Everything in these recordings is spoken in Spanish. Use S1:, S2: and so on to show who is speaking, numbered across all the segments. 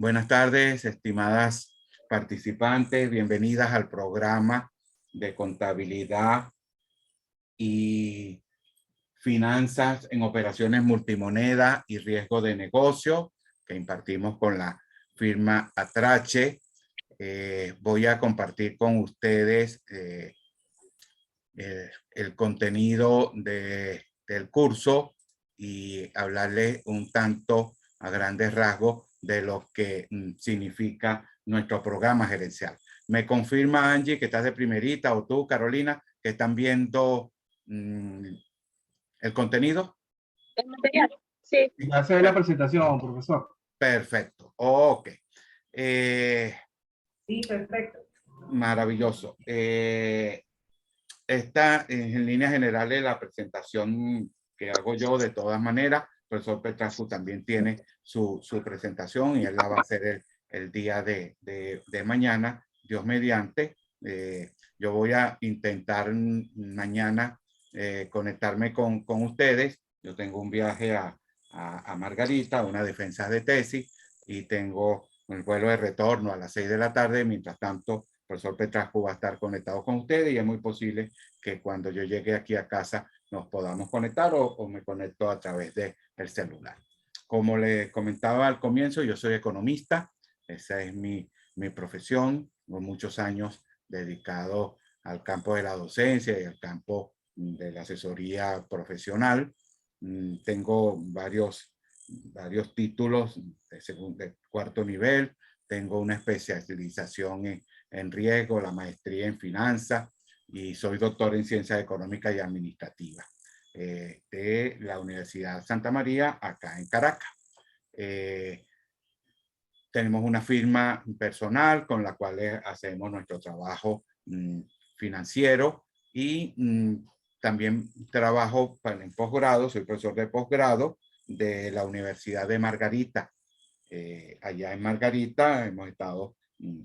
S1: Buenas tardes, estimadas participantes. Bienvenidas al programa de contabilidad y finanzas en operaciones multimoneda y riesgo de negocio que impartimos con la firma Atrache. Voy a compartir con ustedes el contenido del curso y hablarles un tanto a grandes rasgos de lo que significa nuestro programa gerencial. ¿Me confirma, Angie, que estás de primerita, o tú, Carolina, que están viendo el contenido?
S2: El material, sí.
S3: Ya se ve la presentación, profesor.
S1: Perfecto. Ok.
S2: Sí, perfecto.
S1: Maravilloso. Esta en líneas generales la presentación que hago yo. De todas maneras, el profesor Petrascu también tiene su presentación y él la va a hacer el día de mañana, Dios mediante. Yo voy a intentar mañana conectarme con ustedes. Yo tengo un viaje a Margarita, una defensa de tesis, y tengo el vuelo de retorno a las 6 de la tarde. Mientras tanto, el profesor Petrascu va a estar conectado con ustedes y es muy posible que cuando yo llegue aquí a casa nos podamos conectar o me conecto a través del celular. Como le comentaba al comienzo, yo soy economista. Esa es mi profesión. Tengo muchos años dedicado al campo de la docencia y al campo de la asesoría profesional. Tengo varios títulos de cuarto nivel. Tengo una especialización en riesgo, la maestría en finanzas, y soy doctor en ciencias económicas y administrativas de la Universidad Santa María, acá en Caracas. Tenemos una firma personal con la cual hacemos nuestro trabajo financiero, y también trabajo en posgrado. Soy profesor de posgrado de la Universidad de Margarita. Allá en Margarita hemos estado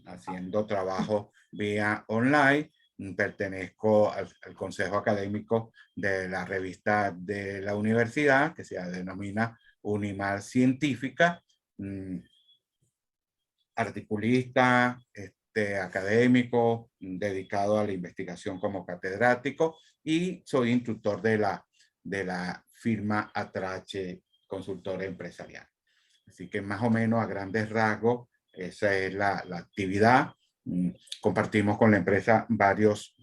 S1: haciendo trabajo vía online. Pertenezco al consejo académico de la revista de la universidad, que se denomina Unimar Científica. Articulista, académico, dedicado a la investigación como catedrático, y soy instructor de la firma Atrache Consultora Empresarial. Así que más o menos a grandes rasgos esa es la actividad. Compartimos con la empresa varios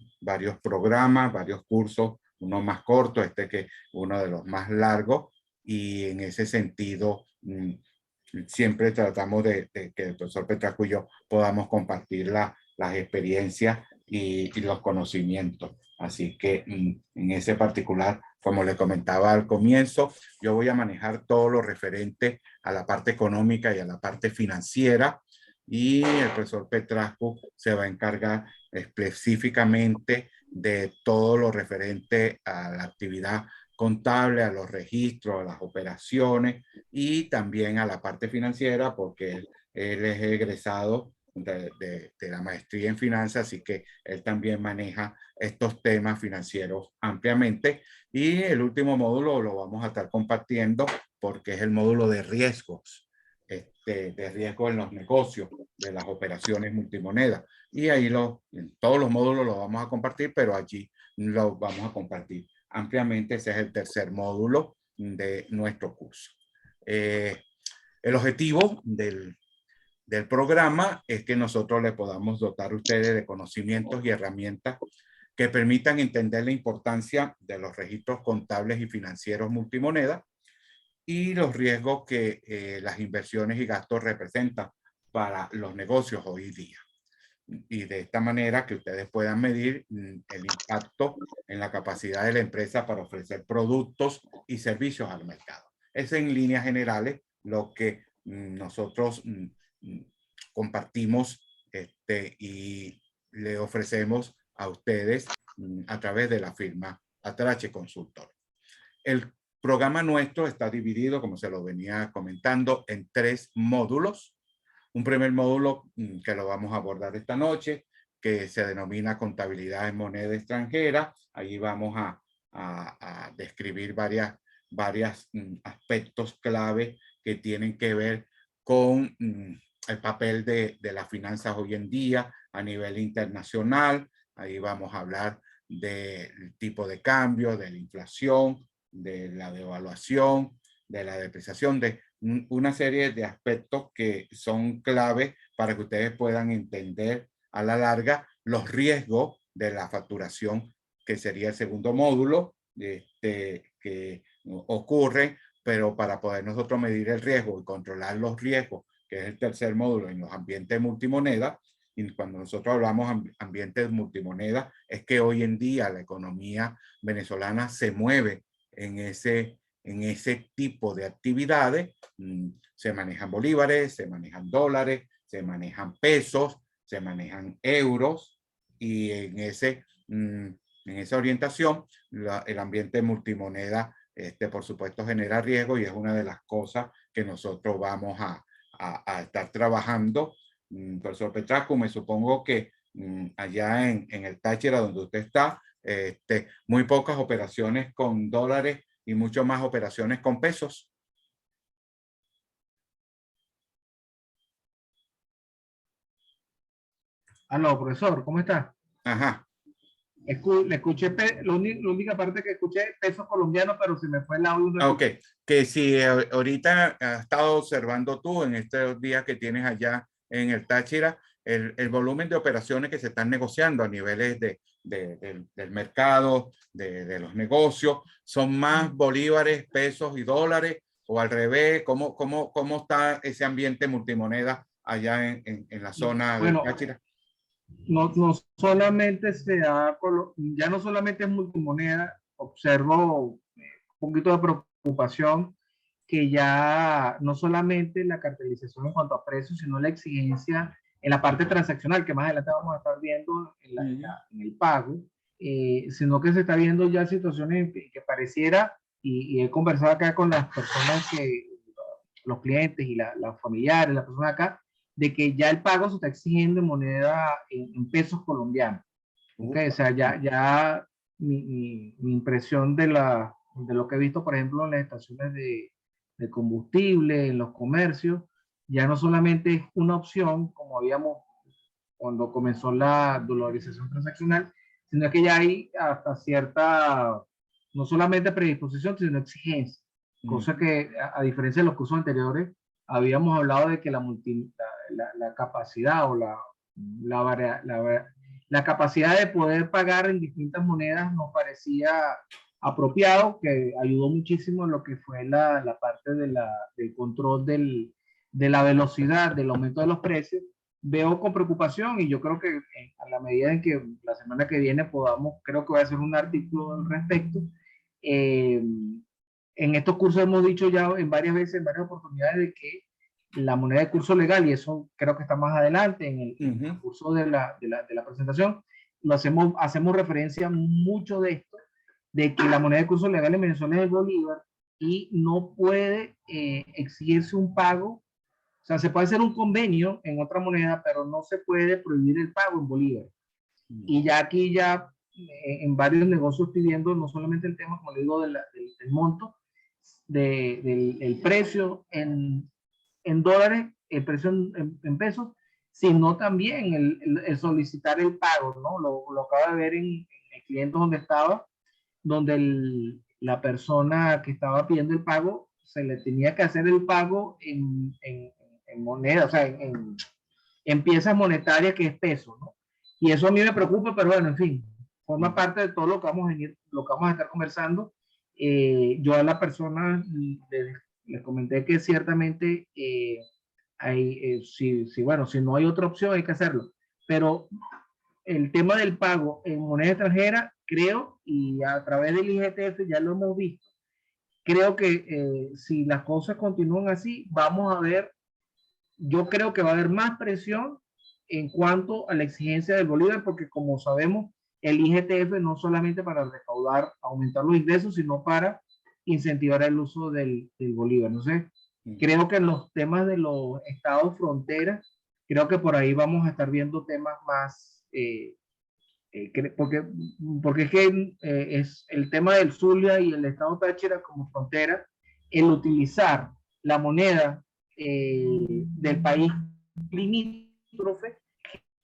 S1: programas, varios cursos, uno más corto, que uno de los más largos, y en ese sentido siempre tratamos de que el profesor Petrascu y yo podamos compartir las experiencias y los conocimientos. Así que en ese particular, como le comentaba al comienzo, yo voy a manejar todo lo referente a la parte económica y a la parte financiera, y el profesor Petrascu se va a encargar específicamente de todo lo referente a la actividad contable, a los registros, a las operaciones, y también a la parte financiera, porque él es egresado de la maestría en finanzas, así que él también maneja estos temas financieros ampliamente. Y el último módulo lo vamos a estar compartiendo porque es el módulo de riesgos, de riesgo en los negocios, de las operaciones multimoneda. Y ahí en todos los módulos lo vamos a compartir, pero allí lo vamos a compartir ampliamente. Ese es el tercer módulo de nuestro curso. El objetivo del programa es que nosotros le podamos dotar a ustedes de conocimientos y herramientas que permitan entender la importancia de los registros contables y financieros multimoneda y los riesgos que las inversiones y gastos representan para los negocios hoy día. Y de esta manera que ustedes puedan medir el impacto en la capacidad de la empresa para ofrecer productos y servicios al mercado. Es en líneas generales lo que nosotros compartimos y le ofrecemos a ustedes a través de la firma Atrache Consultor. El programa nuestro está dividido, como se lo venía comentando, en 3 módulos. Un primer módulo que lo vamos a abordar esta noche, que se denomina contabilidad en moneda extranjera. Ahí vamos a describir varios aspectos clave que tienen que ver con el papel de las finanzas hoy en día a nivel internacional. Ahí vamos a hablar del tipo de cambio, de la inflación, de la devaluación, de la depreciación, de una serie de aspectos que son clave para que ustedes puedan entender a la larga los riesgos de la facturación, que sería el segundo módulo que ocurre, pero para poder nosotros medir el riesgo y controlar los riesgos, que es el tercer módulo en los ambientes multimoneda. Y cuando nosotros hablamos de ambientes multimoneda, es que hoy en día la economía venezolana se mueve en ese tipo de actividades. Se manejan bolívares, se manejan dólares, se manejan pesos, se manejan euros, y en esa orientación el ambiente multimoneda por supuesto genera riesgo, y es una de las cosas que nosotros vamos a estar trabajando. Profesor Petrasco, me supongo que allá en el Táchira donde usted está, muy pocas operaciones con dólares y mucho más operaciones con pesos.
S3: Aló, profesor, ¿cómo está?
S1: Ajá.
S3: Le escuché, la única parte que escuché pesos colombianos, pero se me fue el audio.
S1: Ok, que si ahorita has estado observando tú en estos días que tienes allá en el Táchira, el volumen de operaciones que se están negociando a niveles del mercado, de los negocios, ¿son más bolívares, pesos y dólares, o al revés? ¿Cómo está ese ambiente multimoneda allá en la zona del Táchira?
S3: No solamente ya no solamente es multimoneda, observo un poquito de preocupación que ya no solamente la cartelización en cuanto a precios, sino la exigencia en la parte transaccional, que más adelante vamos a estar viendo en el pago, sino que se está viendo ya situaciones en que pareciera, y he conversado acá con las personas los clientes y los familiares, las personas acá, de que ya el pago se está exigiendo en moneda, en pesos colombianos. Okay, o sea, ya mi impresión de lo que he visto, por ejemplo, en las estaciones de combustible, en los comercios, ya no solamente es una opción, como habíamos cuando comenzó la dolarización transaccional, sino que ya hay hasta cierta, no solamente predisposición, sino exigencia. Cosa que, a diferencia de los cursos anteriores, habíamos hablado de que la capacidad o la capacidad de poder pagar en distintas monedas nos parecía apropiado, que ayudó muchísimo en lo que fue la parte del control de la velocidad, del aumento de los precios. Veo con preocupación, y yo creo que a la medida en que la semana que viene creo que voy a hacer un artículo al respecto. En estos cursos hemos dicho ya en varias oportunidades, de que la moneda de curso legal, y eso creo que está más adelante en el curso de la presentación, hacemos referencia mucho de esto, de que la moneda de curso legal en Venezuela es el bolívar, y no puede exigirse un pago. O sea, se puede hacer un convenio en otra moneda, pero no se puede prohibir el pago en bolívar. Y ya aquí en varios negocios estoy viendo no solamente el tema, como le digo, del monto, del precio en dólares, el precio en pesos, sino también el solicitar el pago, ¿no? Lo acabo de ver en el cliente donde estaba, donde la persona que estaba pidiendo el pago, se le tenía que hacer el pago en moneda, o sea, en piezas monetarias, que es peso, ¿no? Y eso a mí me preocupa, pero bueno, en fin, forma parte de todo lo que vamos a estar conversando. Yo a la persona les comenté que ciertamente bueno, si no hay otra opción, hay que hacerlo. Pero el tema del pago en moneda extranjera, creo, y a través del IGTF ya lo hemos visto, creo que si las cosas continúan así, vamos a ver, yo creo que va a haber más presión en cuanto a la exigencia del bolívar, porque como sabemos, el IGTF no solamente para recaudar, aumentar los ingresos, sino para incentivar el uso del bolívar. No sé, creo que en los temas de los estados fronteras, creo que por ahí vamos a estar viendo temas más, porque es que es el tema del Zulia y el estado Táchira como frontera, el utilizar la moneda del país limítrofe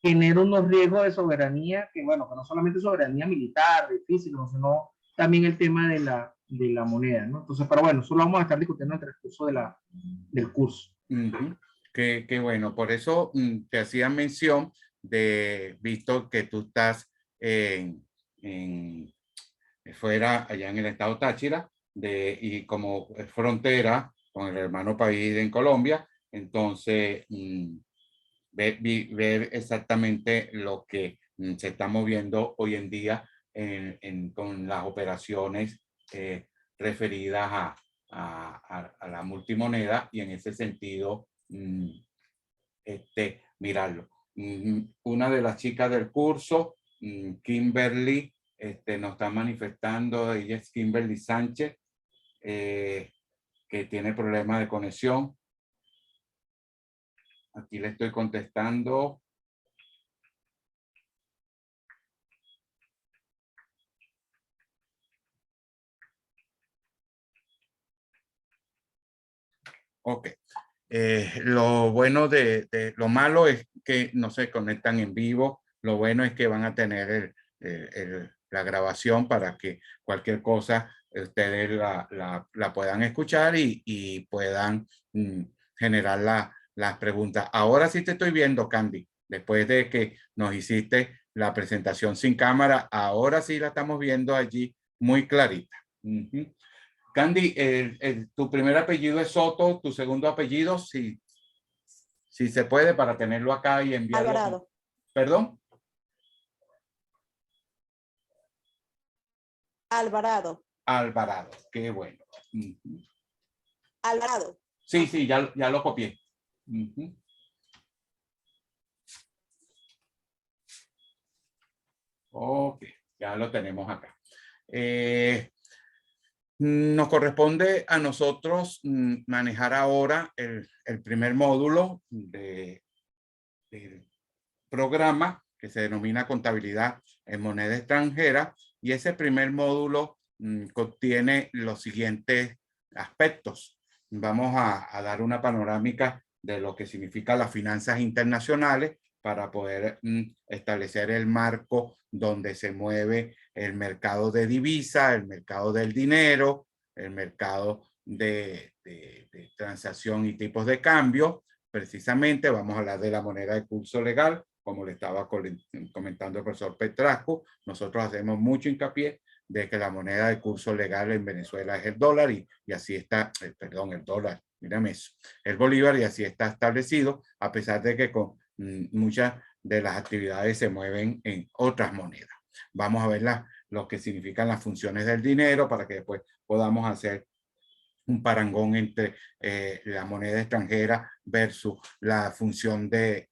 S3: genera unos riesgos de soberanía que, bueno, que no solamente soberanía militar, de físico, sino también el tema de la moneda, ¿no? Entonces, pero bueno, eso lo vamos a estar discutiendo en el transcurso del curso.
S1: Qué bueno, por eso te hacía mención de, visto que tú estás fuera, allá en el estado Táchira, y como frontera con el hermano país en Colombia, entonces ver exactamente lo que se está moviendo hoy en día con las operaciones referidas a la multimoneda, y en ese sentido mirarlo. Una de las chicas del curso, Kimberly, nos está manifestando, ella es Kimberly Sánchez, que tiene problemas de conexión. Aquí le estoy contestando. Ok. Lo bueno lo malo es que no se conectan en vivo. Lo bueno es que van a tener la grabación para que cualquier cosa ustedes la puedan escuchar y puedan generar las preguntas. Ahora sí te estoy viendo, Candy. Después de que nos hiciste la presentación sin cámara, ahora sí la estamos viendo allí muy clarita. Candy, tu primer apellido es Soto, tu segundo apellido, si se puede, para tenerlo acá y enviarlo.
S4: Alvarado.
S1: ¿Perdón?
S4: Alvarado.
S1: Alvarado, qué bueno.
S4: Alvarado.
S1: Sí, ya lo copié. Ok, ya lo tenemos acá. Nos corresponde a nosotros manejar ahora el primer módulo del programa, que se denomina Contabilidad en Moneda Extranjera, y ese primer módulo contiene los siguientes aspectos. Vamos a dar una panorámica de lo que significa las finanzas internacionales para poder establecer el marco donde se mueve el mercado de divisa, el mercado del dinero, el mercado de transacción y tipos de cambio. Precisamente vamos a hablar de la moneda de curso legal, como le estaba comentando el profesor Petrasco. Nosotros hacemos mucho hincapié de que la moneda de curso legal en Venezuela es el dólar, y así está, perdón, el dólar, mírame eso, el bolívar, y así está establecido, a pesar de que con muchas de las actividades se mueven en otras monedas. Vamos a ver lo que significan las funciones del dinero para que después podamos hacer un parangón entre la moneda extranjera versus la función del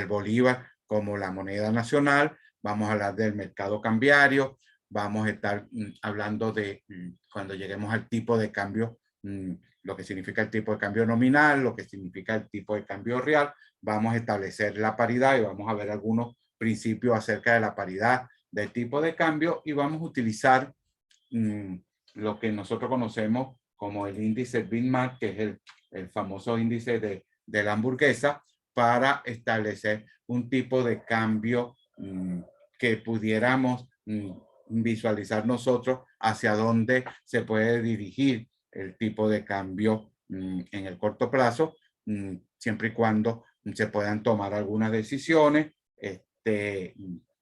S1: bolívar como la moneda nacional. Vamos a hablar del mercado cambiario. Vamos a estar hablando de cuando lleguemos al tipo de cambio, lo que significa el tipo de cambio nominal, lo que significa el tipo de cambio real. Vamos a establecer la paridad y vamos a ver algunos principios acerca de la paridad del tipo de cambio, y vamos a utilizar lo que nosotros conocemos como el índice BINMAR, que es el famoso índice de la hamburguesa, para establecer un tipo de cambio que pudiéramos visualizar nosotros hacia dónde se puede dirigir el tipo de cambio en el corto plazo, siempre y cuando se puedan tomar algunas decisiones.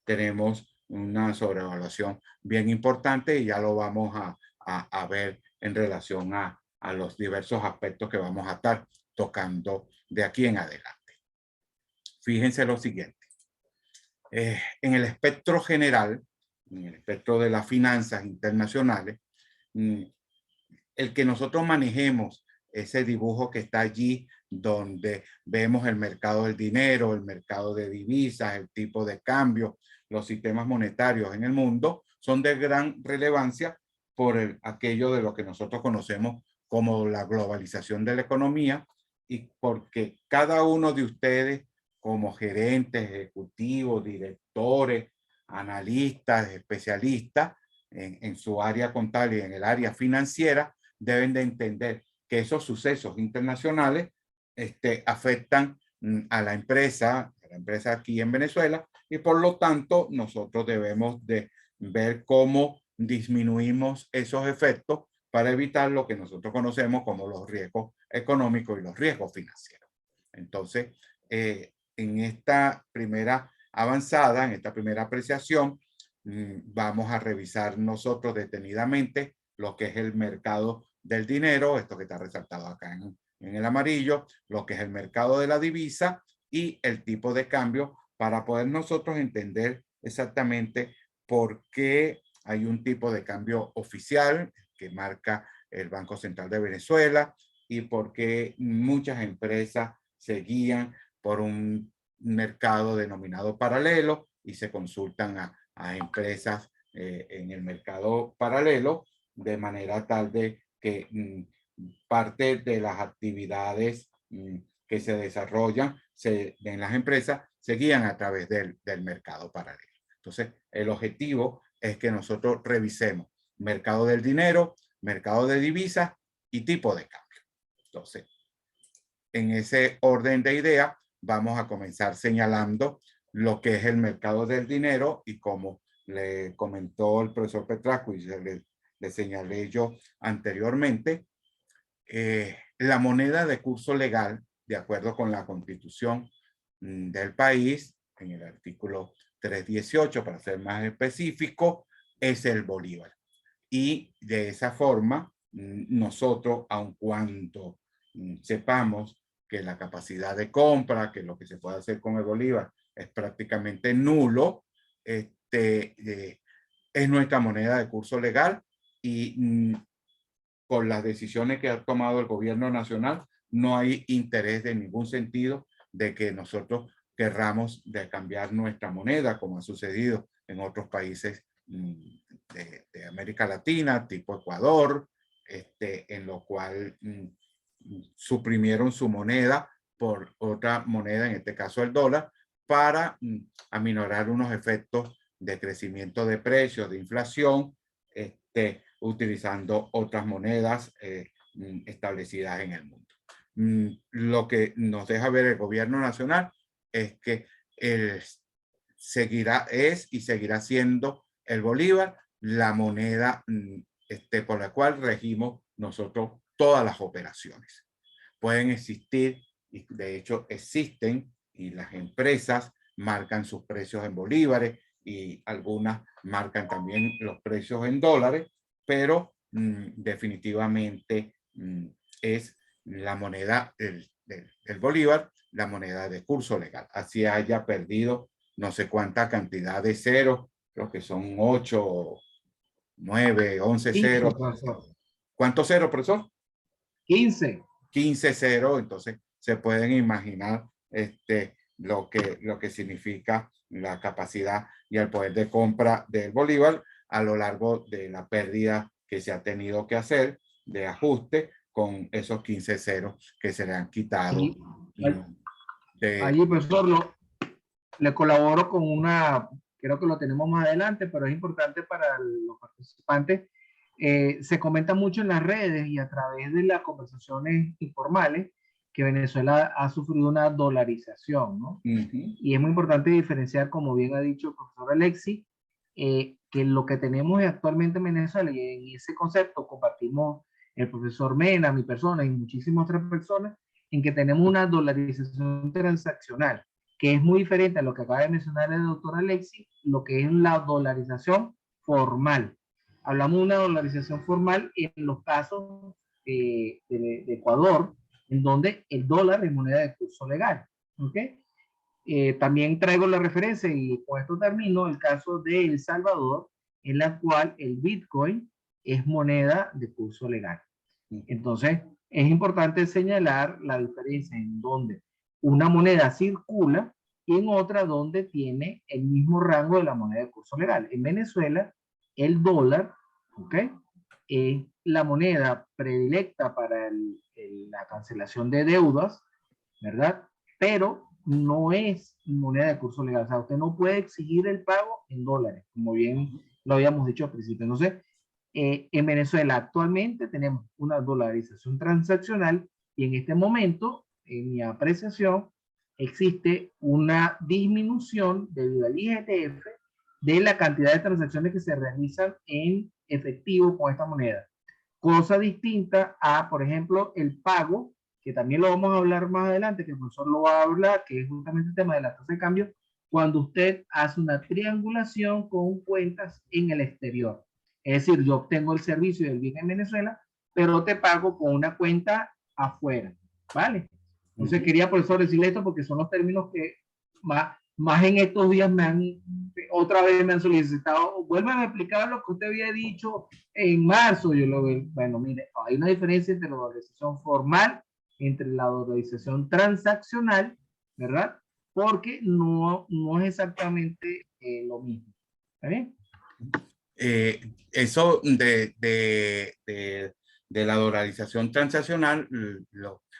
S1: Tenemos una sobrevaluación bien importante, y ya lo vamos a ver en relación a los diversos aspectos que vamos a estar tocando de aquí en adelante. Fíjense lo siguiente. En el espectro general, en el espectro de las finanzas internacionales, el que nosotros manejemos ese dibujo que está allí, donde vemos el mercado del dinero, el mercado de divisas, el tipo de cambio, los sistemas monetarios en el mundo, son de gran relevancia por aquello de lo que nosotros conocemos como la globalización de la economía, y porque cada uno de ustedes, como gerentes, ejecutivos, directores, analistas, especialistas en su área contable y en el área financiera, deben de entender que esos sucesos internacionales afectan a la empresa aquí en Venezuela, y por lo tanto nosotros debemos de ver cómo disminuimos esos efectos para evitar lo que nosotros conocemos como los riesgos económicos y los riesgos financieros. Entonces, en esta primera avanzada, en esta primera apreciación, vamos a revisar nosotros detenidamente lo que es el mercado del dinero, esto que está resaltado acá en el amarillo, lo que es el mercado de la divisa y el tipo de cambio, para poder nosotros entender exactamente por qué hay un tipo de cambio oficial que marca el Banco Central de Venezuela y por qué muchas empresas se guían por un mercado denominado paralelo y se consultan a empresas en el mercado paralelo, de manera tal de que parte de las actividades que se desarrollan en las empresas se guían a través del mercado paralelo. Entonces, el objetivo es que nosotros revisemos mercado del dinero, mercado de divisas y tipo de cambio. Entonces, en ese orden de ideas, vamos a comenzar señalando lo que es el mercado del dinero, y como le comentó el profesor Petrasco y le señalé yo anteriormente, la moneda de curso legal, de acuerdo con la Constitución del país, en el artículo 318, para ser más específico, es el bolívar. Y de esa forma, nosotros, aun cuando sepamos que la capacidad de compra, que lo que se puede hacer con el bolívar es prácticamente nulo, es nuestra moneda de curso legal, y con las decisiones que ha tomado el gobierno nacional, no hay interés de ningún sentido de que nosotros querramos de cambiar nuestra moneda, como ha sucedido en otros países de América Latina, tipo Ecuador, en lo cual suprimieron su moneda por otra moneda, en este caso el dólar, para aminorar unos efectos de crecimiento de precios, de inflación, utilizando otras monedas establecidas en el mundo. Lo que nos deja ver el gobierno nacional es que y seguirá siendo el bolívar la moneda por la cual regimos nosotros todas las operaciones. Pueden existir, y de hecho existen, y las empresas marcan sus precios en bolívares y algunas marcan también los precios en dólares, pero definitivamente es la moneda del bolívar, la moneda de curso legal. Así haya perdido no sé cuánta cantidad de ceros, creo que son 8, 9, 11 ceros. ¿Cuántos ceros, profesor?
S3: 15.
S1: 15 ceros, entonces se pueden imaginar lo que significa la capacidad y el poder de compra del bolívar a lo largo de la pérdida que se ha tenido que hacer de ajuste con esos 15 ceros que se le han quitado.
S3: Allí, profesor, le colaboro con creo que lo tenemos más adelante, pero es importante para los participantes. Se comenta mucho en las redes y a través de las conversaciones informales que Venezuela ha sufrido una dolarización, ¿no? Y es muy importante diferenciar, como bien ha dicho el profesor Alexis, que lo que tenemos actualmente en Venezuela, y en ese concepto compartimos el profesor Mena, mi persona y muchísimas otras personas, en que tenemos una dolarización transaccional, que es muy diferente a lo que acaba de mencionar el doctor Alexis, lo que es la dolarización formal. Hablamos de una dolarización formal en los casos de Ecuador, en donde el dólar es moneda de curso legal. ¿Okay? También traigo la referencia, y con esto termino, el caso de El Salvador, en la cual el Bitcoin es moneda de curso legal. Entonces, es importante señalar la diferencia en donde una moneda circula y en otra donde tiene el mismo rango de la moneda de curso legal. En Venezuela, el dólar, ¿okay?, es la moneda predilecta para la cancelación de deudas, ¿verdad? Pero no es moneda de curso legal. O sea, usted no puede exigir el pago en dólares, como bien lo habíamos dicho al principio. Entonces, en Venezuela actualmente tenemos una dolarización transaccional, y en este momento en mi apreciación, existe una disminución debido al IGTF de la cantidad de transacciones que se realizan en efectivo con esta moneda. Cosa distinta a, por ejemplo, el pago, que también lo vamos a hablar más adelante, que el profesor lo va a hablar, que es justamente el tema de la tasa de cambio, cuando usted hace una triangulación con cuentas en el exterior. Es decir, yo obtengo el servicio del bien en Venezuela, pero te pago con una cuenta afuera, ¿vale? Entonces quería, profesor, decirle esto porque son los términos que más en estos días otra vez me han solicitado. Vuelvan a explicar lo que usted había dicho en marzo. Yo lo veo, bueno, mire, hay una diferencia entre la dolarización formal, entre la dolarización transaccional, ¿verdad? Porque no es exactamente lo mismo. ¿Está bien?
S1: Eso de la dolarización transaccional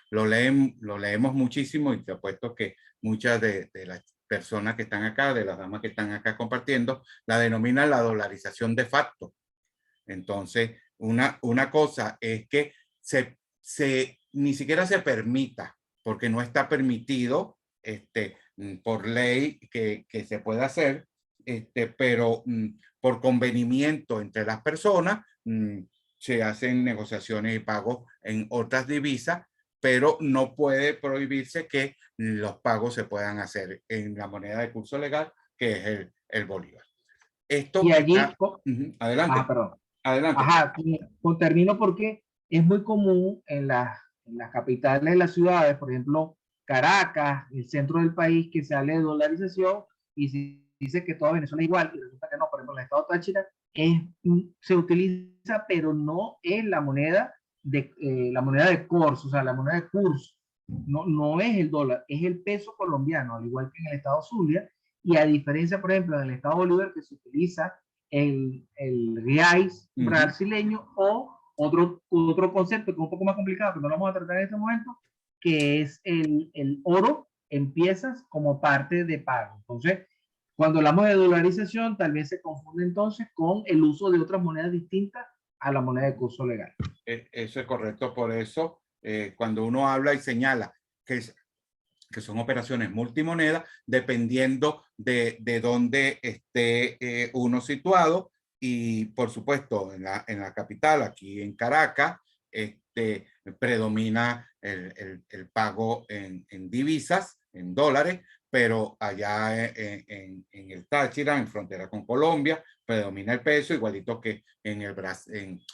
S1: lo leemos muchísimo, y te apuesto que muchas de las personas que están acá, de las damas que están acá compartiendo, la denominan la dolarización de facto. Entonces, una cosa es que ni siquiera se permita, porque no está permitido por ley que se pueda hacer, pero por convenimiento entre las personas se hacen negociaciones y pagos en otras divisas, pero no puede prohibirse que los pagos se puedan hacer en la moneda de curso legal, que es el bolívar. Esto
S3: y allí,
S1: adelante.
S3: Perdón.
S1: Adelante.
S3: Ajá, termino porque es muy común en las capitales de las ciudades, por ejemplo, Caracas, el centro del país, que se hable de dolarización y se dice que toda Venezuela es igual, y resulta que no. Por ejemplo, en el estado Táchira se utiliza, pero no es la moneda de curso, o sea, la moneda de curso. No es el dólar, es el peso colombiano, al igual que en el estado Zulia, y a diferencia, por ejemplo, en el estado Bolívar, que se utiliza el reais brasileño, o otro concepto que es un poco más complicado, que no lo vamos a tratar en este momento, que es el oro en piezas como parte de pago. Entonces, cuando hablamos de dolarización, tal vez se confunde entonces con el uso de otras monedas distintas a la moneda de curso legal.
S1: Eso es correcto. Por eso, cuando uno habla y señala que son operaciones multimoneda, dependiendo de dónde esté uno situado, y por supuesto en la capital, aquí en Caracas, predomina el pago en divisas, en dólares, pero allá en el Táchira, en frontera con Colombia, predomina el peso, igualito que en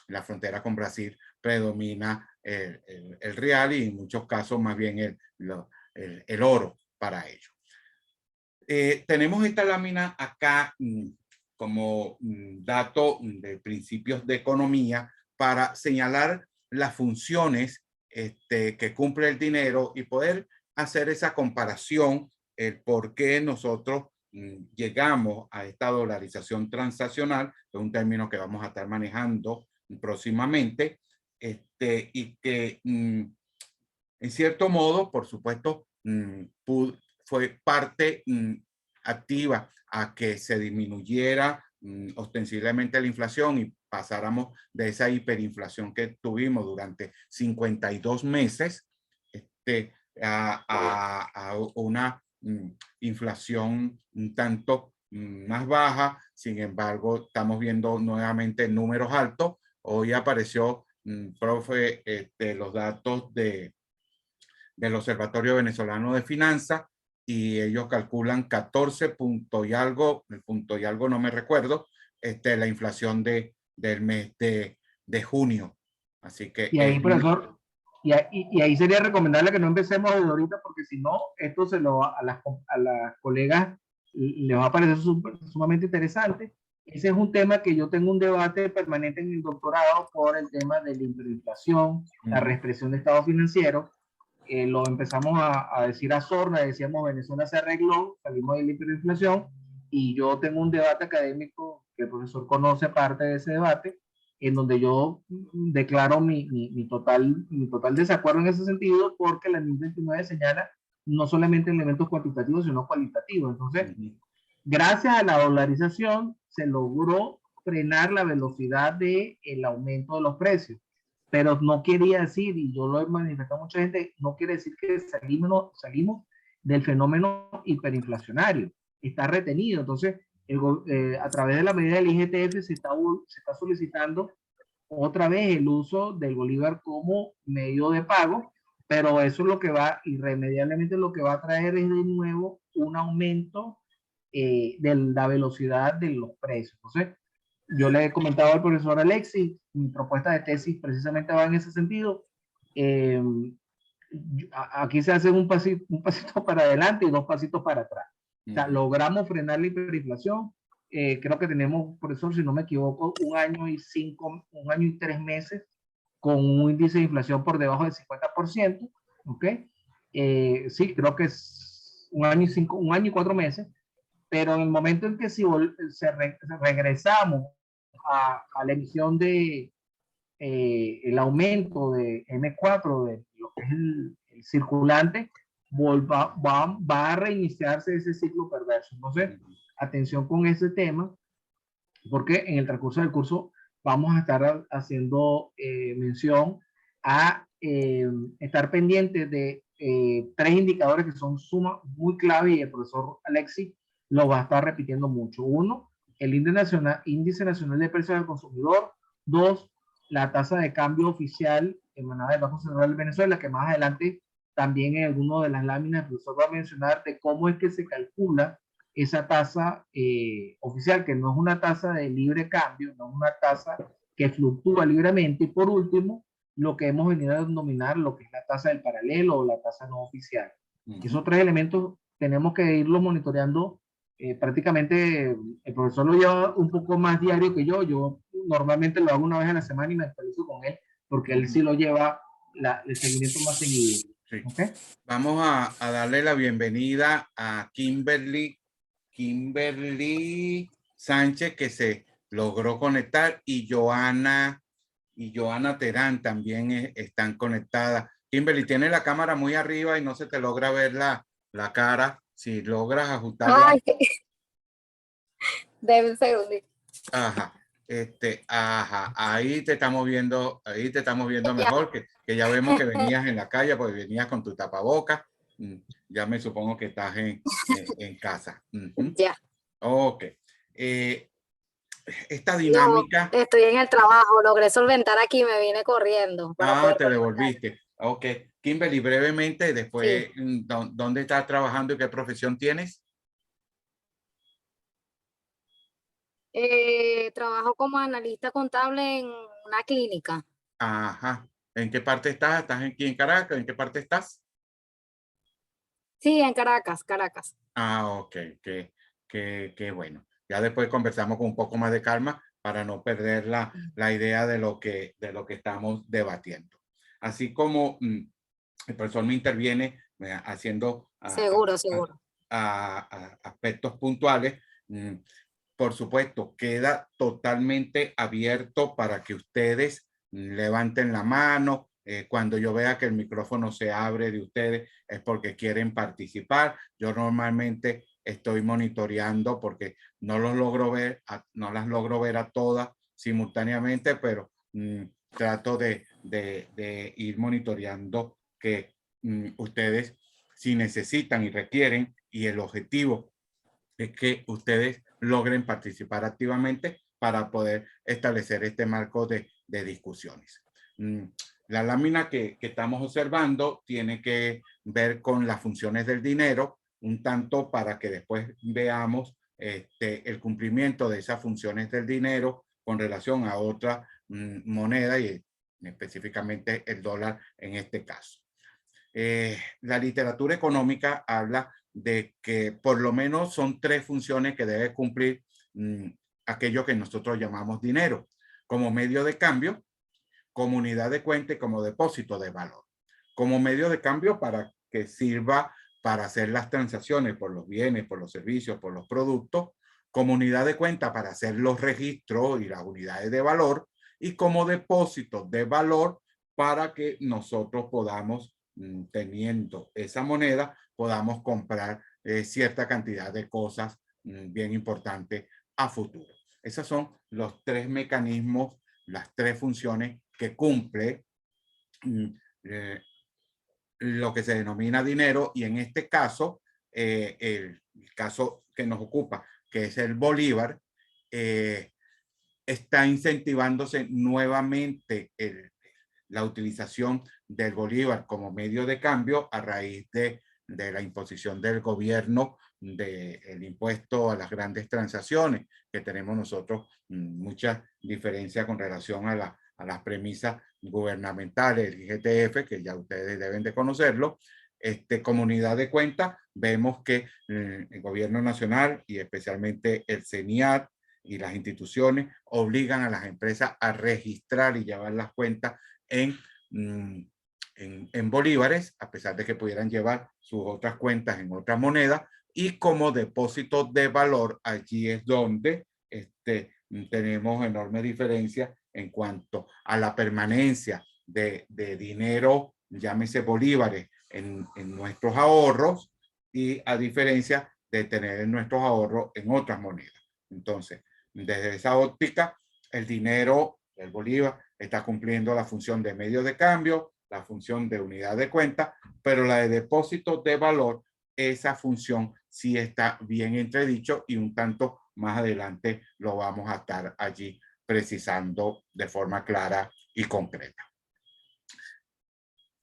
S1: la frontera con Brasil predomina el real, y en muchos casos más bien el oro para ello. Tenemos esta lámina acá como dato de principios de economía para señalar las funciones que cumple el dinero y poder hacer esa comparación, el por qué nosotros llegamos a esta dolarización transaccional, que es un término que vamos a estar manejando próximamente, y que en cierto modo, por supuesto, fue parte activa a que se disminuyera ostensiblemente la inflación y pasáramos de esa hiperinflación que tuvimos durante 52 meses a una inflación un tanto más baja. Sin embargo, estamos viendo nuevamente números altos. Hoy apareció, profe, los datos del Observatorio Venezolano de Finanzas, y ellos calculan 14 punto y algo, el punto y algo no me recuerdo, la inflación del mes de junio. Así que...
S3: Y ahí, profesor, y ahí sería recomendable que no empecemos desde ahorita, porque si no, esto a las colegas les va a parecer sumamente interesante. Ese es un tema que yo tengo un debate permanente en el doctorado por el tema de la hiperinflación, la reexpresión de estado financiero. Lo empezamos a decir a sorna, decíamos Venezuela se arregló, salimos de la hiperinflación, y yo tengo un debate académico que el profesor conoce parte de ese debate, en donde yo declaro mi total desacuerdo en ese sentido, porque la NIM 29 señala no solamente elementos cuantitativos, sino cualitativos. Entonces, gracias a la dolarización se logró frenar la velocidad del aumento de los precios. pero no quería decir, y yo lo he manifestado a mucha gente, no quiere decir que salimos del fenómeno hiperinflacionario, está retenido. Entonces, a través de la medida del IGTF se está solicitando otra vez el uso del bolívar como medio de pago, pero eso es lo que va, irremediablemente lo que va a traer es de nuevo un aumento de la velocidad de los precios. Entonces, yo le he comentado al profesor Alexis, mi propuesta de tesis precisamente va en ese sentido. Aquí se hace un pasito para adelante y 2 pasitos para atrás. O sea, logramos frenar la hiperinflación. Creo que tenemos, profesor, si no me equivoco, 1 año y 3 meses con un índice de inflación por debajo del 50%. ¿Ok? Sí, creo que es 1 año y 4 meses. Pero en el momento en que si regresamos a la emisión de el aumento de M4 de lo que es el circulante, va a reiniciarse ese ciclo perverso. Entonces, atención con ese tema, porque en el transcurso del curso vamos a estar haciendo mención a estar pendientes de 3 indicadores que son muy clave, y el profesor Alexis lo va a estar repitiendo mucho. 1, el índice nacional de precios del consumidor. 2, la tasa de cambio oficial emanada del Banco Central de Venezuela, que más adelante también en alguna de las láminas el profesor va a mencionar de cómo es que se calcula esa tasa oficial, que no es una tasa de libre cambio, no es una tasa que fluctúa libremente. Y por último, lo que hemos venido a denominar lo que es la tasa del paralelo o la tasa no oficial. Esos 3 elementos tenemos que irlos monitoreando. Prácticamente el profesor lo lleva un poco más diario que yo normalmente lo hago 1 vez a la semana y me actualizo con él, porque él sí lo lleva el seguimiento más seguido.
S1: Sí.
S3: ¿Okay?
S1: Vamos a darle la bienvenida a Kimberly Sánchez, que se logró conectar, y Joana Terán también están conectadas. Kimberly, tiene la cámara muy arriba y no se te logra ver la cara. Si logras ajustarla.
S2: Ay, debe un segundito.
S1: Ajá. Ahí te estamos viendo mejor, que ya vemos que venías en la calle, pues venías con tu tapabocas. Ya me supongo que estás en casa.
S2: Ya.
S1: Ok. Esta dinámica.
S2: No, estoy en el trabajo, logré solventar aquí, me vine corriendo.
S1: Te devolviste. Ok. Kimberly, brevemente, después, sí. ¿Dónde estás trabajando y qué profesión tienes?
S2: Trabajo como analista contable en una clínica.
S1: Ajá. ¿En qué parte estás? ¿Estás aquí en Caracas? ¿En qué parte estás?
S2: Sí, en Caracas.
S1: Ok. Qué bueno. Ya después conversamos con un poco más de calma para no perder la idea de lo que estamos debatiendo. Así como el profesor me interviene haciendo
S2: Seguro.
S1: aspectos puntuales, por supuesto, queda totalmente abierto para que ustedes levanten la mano. Cuando yo vea que el micrófono se abre de ustedes es porque quieren participar. Yo normalmente estoy monitoreando porque no las logro ver a todas simultáneamente, pero trato de ir monitoreando que ustedes, si necesitan y requieren, y el objetivo es que ustedes logren participar activamente para poder establecer este marco de discusiones. La lámina que estamos observando tiene que ver con las funciones del dinero, un tanto para que después veamos el cumplimiento de esas funciones del dinero con relación a otra moneda, y específicamente el dólar en este caso. La literatura económica habla de que por lo menos son 3 funciones que debe cumplir aquello que nosotros llamamos dinero: como medio de cambio, como unidad de cuenta y como depósito de valor. Como medio de cambio para que sirva para hacer las transacciones por los bienes, por los servicios, por los productos; como unidad de cuenta para hacer los registros y las unidades de valor; y como depósito de valor para que nosotros podamos, teniendo esa moneda, podamos comprar cierta cantidad de cosas bien importantes a futuro. Esos son los 3 mecanismos, las 3 funciones que cumple lo que se denomina dinero, y en este caso, el caso que nos ocupa, que es el bolívar, está incentivándose nuevamente la utilización del bolívar como medio de cambio a raíz de la imposición del gobierno del impuesto a las grandes transacciones, que tenemos nosotros mucha diferencia con relación a las premisas gubernamentales, el IGTF, que ya ustedes deben de conocerlo. Como unidad de cuenta, vemos que el gobierno nacional y especialmente el CENIAT y las instituciones obligan a las empresas a registrar y llevar las cuentas en bolívares, a pesar de que pudieran llevar sus otras cuentas en otras monedas, y como depósito de valor, allí es donde tenemos enorme diferencia en cuanto a la permanencia de dinero, llámese bolívares, en nuestros ahorros, y a diferencia de tener nuestros ahorros en otras monedas. Entonces, desde esa óptica, el dinero, el bolívar, está cumpliendo la función de medio de cambio, la función de unidad de cuenta, pero la de depósito de valor, esa función sí está bien entredicho, y un tanto más adelante lo vamos a estar allí precisando de forma clara y concreta.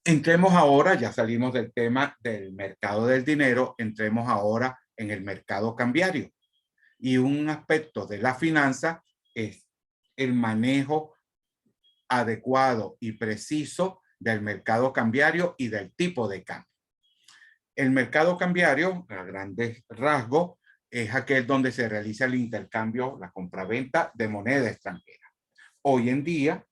S1: Entremos ahora, ya salimos del tema del mercado del dinero, entremos ahora en el mercado cambiario. Y un aspecto de la finanza es el manejo adecuado y preciso del mercado cambiario y del tipo de cambio. El mercado cambiario, a grandes rasgos, es aquel donde se realiza el intercambio, la compraventa de moneda extranjera. Hoy en día,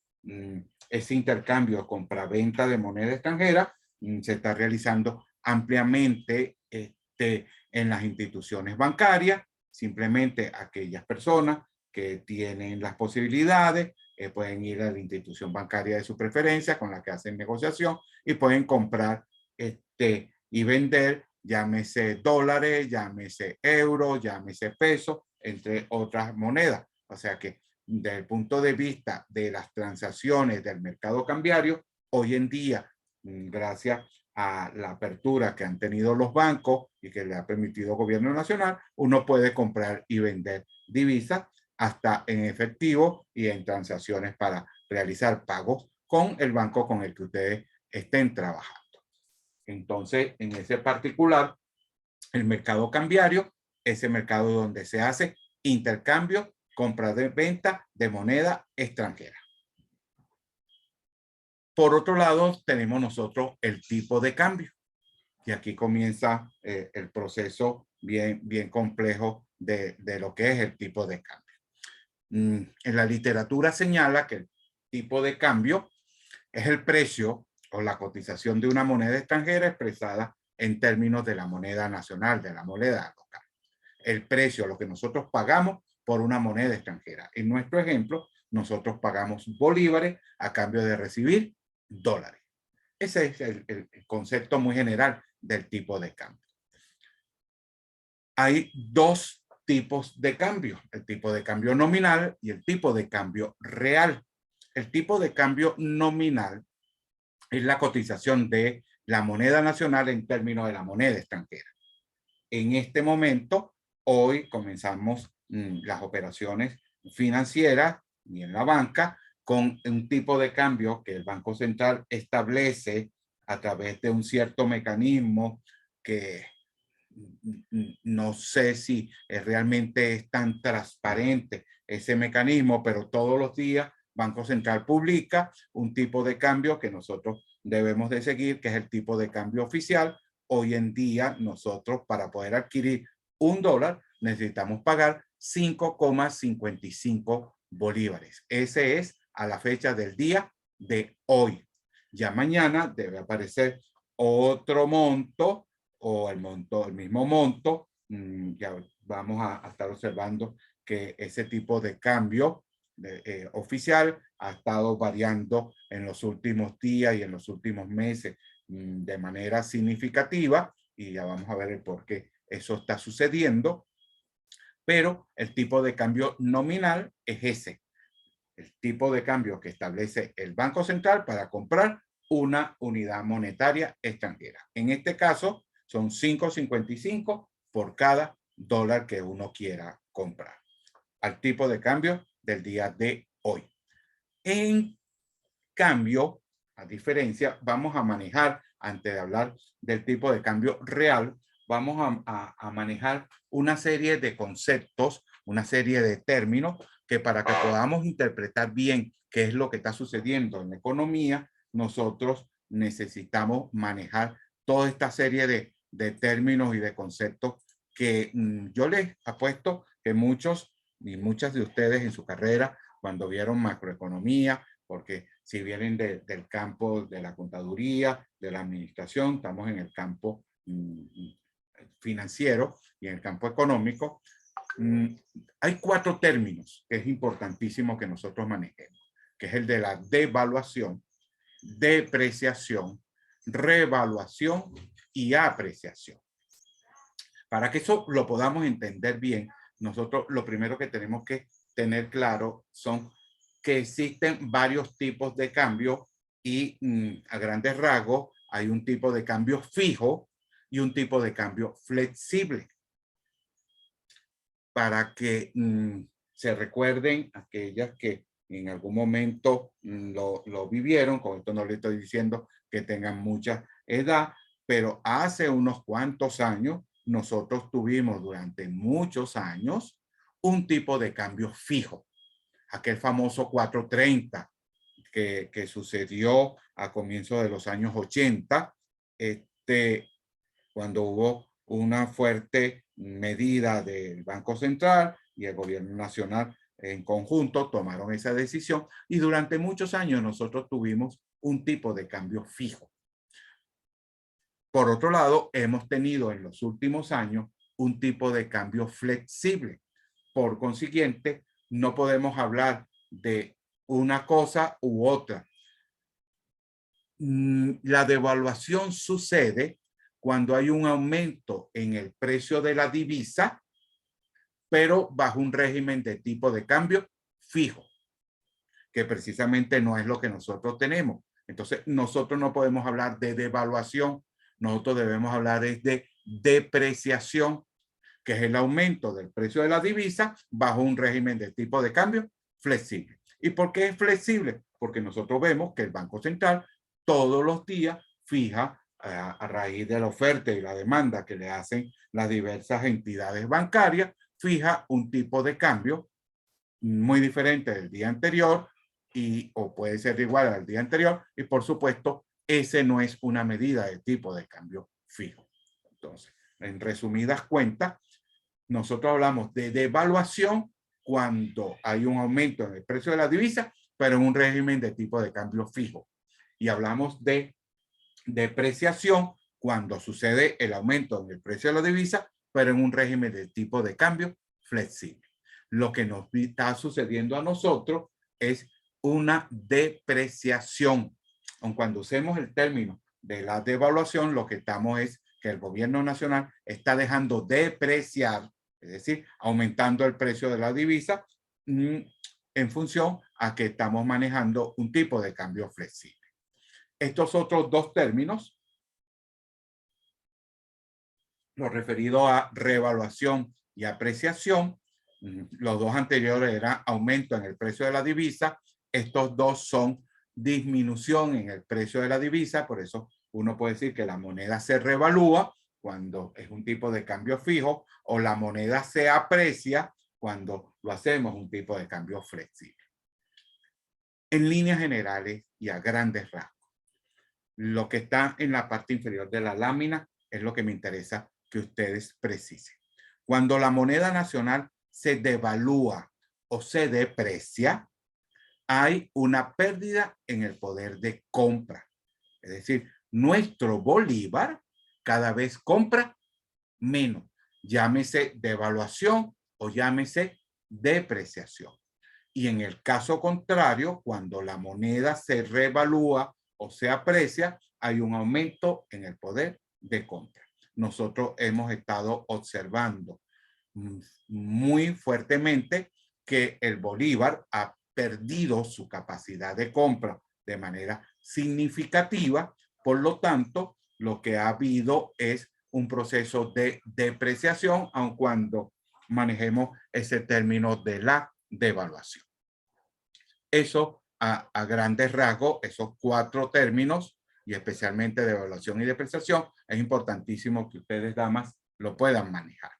S1: ese intercambio, compraventa de moneda extranjera, se está realizando ampliamente en las instituciones bancarias. Simplemente aquellas personas que tienen las posibilidades pueden ir a la institución bancaria de su preferencia con la que hacen negociación, y pueden comprar y vender, llámese dólares, llámese euros, llámese pesos, entre otras monedas. O sea que desde el punto de vista de las transacciones del mercado cambiario, hoy en día, gracias a la apertura que han tenido los bancos y que le ha permitido el gobierno nacional, uno puede comprar y vender divisas hasta en efectivo y en transacciones para realizar pagos con el banco con el que ustedes estén trabajando. Entonces, en ese particular, el mercado cambiario es el mercado donde se hace intercambio, compra de venta de moneda extranjera. Por otro lado, tenemos nosotros el tipo de cambio. Y aquí comienza el proceso bien complejo de lo que es el tipo de cambio. En la literatura señala que el tipo de cambio es el precio o la cotización de una moneda extranjera expresada en términos de la moneda nacional, de la moneda local. El precio, lo que nosotros pagamos por una moneda extranjera. En nuestro ejemplo, nosotros pagamos bolívares a cambio de recibir dólares. Ese es el concepto muy general del tipo de cambio. Hay dos tipos de cambio: el tipo de cambio nominal y el tipo de cambio real. El tipo de cambio nominal es la cotización de la moneda nacional en términos de la moneda extranjera. En este momento, hoy comenzamos las operaciones financieras y en la banca con un tipo de cambio que el Banco Central establece a través de un cierto mecanismo que no sé si realmente es tan transparente ese mecanismo, pero todos los días Banco Central publica un tipo de cambio que nosotros debemos de seguir, que es el tipo de cambio oficial. Hoy en día nosotros, para poder adquirir $1 necesitamos pagar 5,55 bolívares. Ese es a la fecha del día de hoy. Ya mañana debe aparecer otro monto o el mismo monto. Ya vamos a estar observando que ese tipo de cambio oficial ha estado variando en los últimos días y en los últimos meses de manera significativa, y ya vamos a ver el por qué eso está sucediendo. Pero el tipo de cambio nominal es ese. el tipo de cambio que establece el Banco Central para comprar una unidad monetaria extranjera. En este caso, son 5.55 por cada dólar que uno quiera comprar, al tipo de cambio del día de hoy. En cambio, a diferencia, vamos a manejar, antes de hablar del tipo de cambio real, vamos a manejar una serie de conceptos, una serie de términos que para que podamos interpretar bien qué es lo que está sucediendo en la economía, nosotros necesitamos manejar toda esta serie de términos y de conceptos que yo les apuesto que muchos y muchas de ustedes en su carrera, cuando vieron macroeconomía, porque si vienen del campo de la contaduría, de la administración, estamos en el campo financiero y en el campo económico, hay 4 términos que es importantísimo que nosotros manejemos, que es el de la devaluación, depreciación, revaluación y apreciación. Para que eso lo podamos entender bien, nosotros lo primero que tenemos que tener claro son que existen varios tipos de cambio y a grandes rasgos hay un tipo de cambio fijo y un tipo de cambio flexible. Para que se recuerden aquellas que en algún momento lo vivieron, con esto no le estoy diciendo que tengan mucha edad, pero hace unos cuantos años nosotros tuvimos durante muchos años un tipo de cambio fijo, aquel famoso 430 que sucedió a comienzos de los años 80, cuando hubo una fuerte medida del Banco Central y el gobierno nacional en conjunto tomaron esa decisión y durante muchos años nosotros tuvimos un tipo de cambio fijo. Por otro lado, hemos tenido en los últimos años un tipo de cambio flexible. Por consiguiente, no podemos hablar de una cosa u otra. La devaluación sucede cuando hay un aumento en el precio de la divisa, pero bajo un régimen de tipo de cambio fijo, que precisamente no es lo que nosotros tenemos. Entonces, nosotros no podemos hablar de devaluación, nosotros debemos hablar de depreciación, que es el aumento del precio de la divisa bajo un régimen de tipo de cambio flexible. ¿Y por qué es flexible? Porque nosotros vemos que el Banco Central todos los días fija a raíz de la oferta y la demanda que le hacen las diversas entidades bancarias, fija un tipo de cambio muy diferente del día anterior o puede ser igual al día anterior y por supuesto ese no es una medida de tipo de cambio fijo. Entonces, en resumidas cuentas, nosotros hablamos de devaluación cuando hay un aumento en el precio de la divisa, pero en un régimen de tipo de cambio fijo. Y hablamos de depreciación cuando sucede el aumento en el precio de la divisa, pero en un régimen de tipo de cambio flexible. Lo que nos está sucediendo a nosotros es una depreciación. Aun cuando usemos el término de la devaluación, lo que estamos es que el gobierno nacional está dejando de depreciar, es decir, aumentando el precio de la divisa en función a que estamos manejando un tipo de cambio flexible. Estos otros 2 términos, lo referido a revaluación y apreciación, los 2 anteriores eran aumento en el precio de la divisa, estos 2 son disminución en el precio de la divisa, por eso uno puede decir que la moneda se revalúa cuando es un tipo de cambio fijo o la moneda se aprecia cuando lo hacemos un tipo de cambio flexible. En líneas generales y a grandes rasgos, lo que está en la parte inferior de la lámina es lo que me interesa que ustedes precisen. Cuando la moneda nacional se devalúa o se deprecia, hay una pérdida en el poder de compra. Es decir, nuestro bolívar cada vez compra menos. Llámese devaluación o llámese depreciación. Y en el caso contrario, cuando la moneda se revalúa o se aprecia, hay un aumento en el poder de compra. Nosotros hemos estado observando muy fuertemente que el bolívar ha perdido su capacidad de compra de manera significativa. Por lo tanto, lo que ha habido es un proceso de depreciación, aun cuando manejemos ese término de la devaluación. Eso a grandes rasgos, esos 4 términos, y especialmente devaluación y depreciación, es importantísimo que ustedes, damas, lo puedan manejar.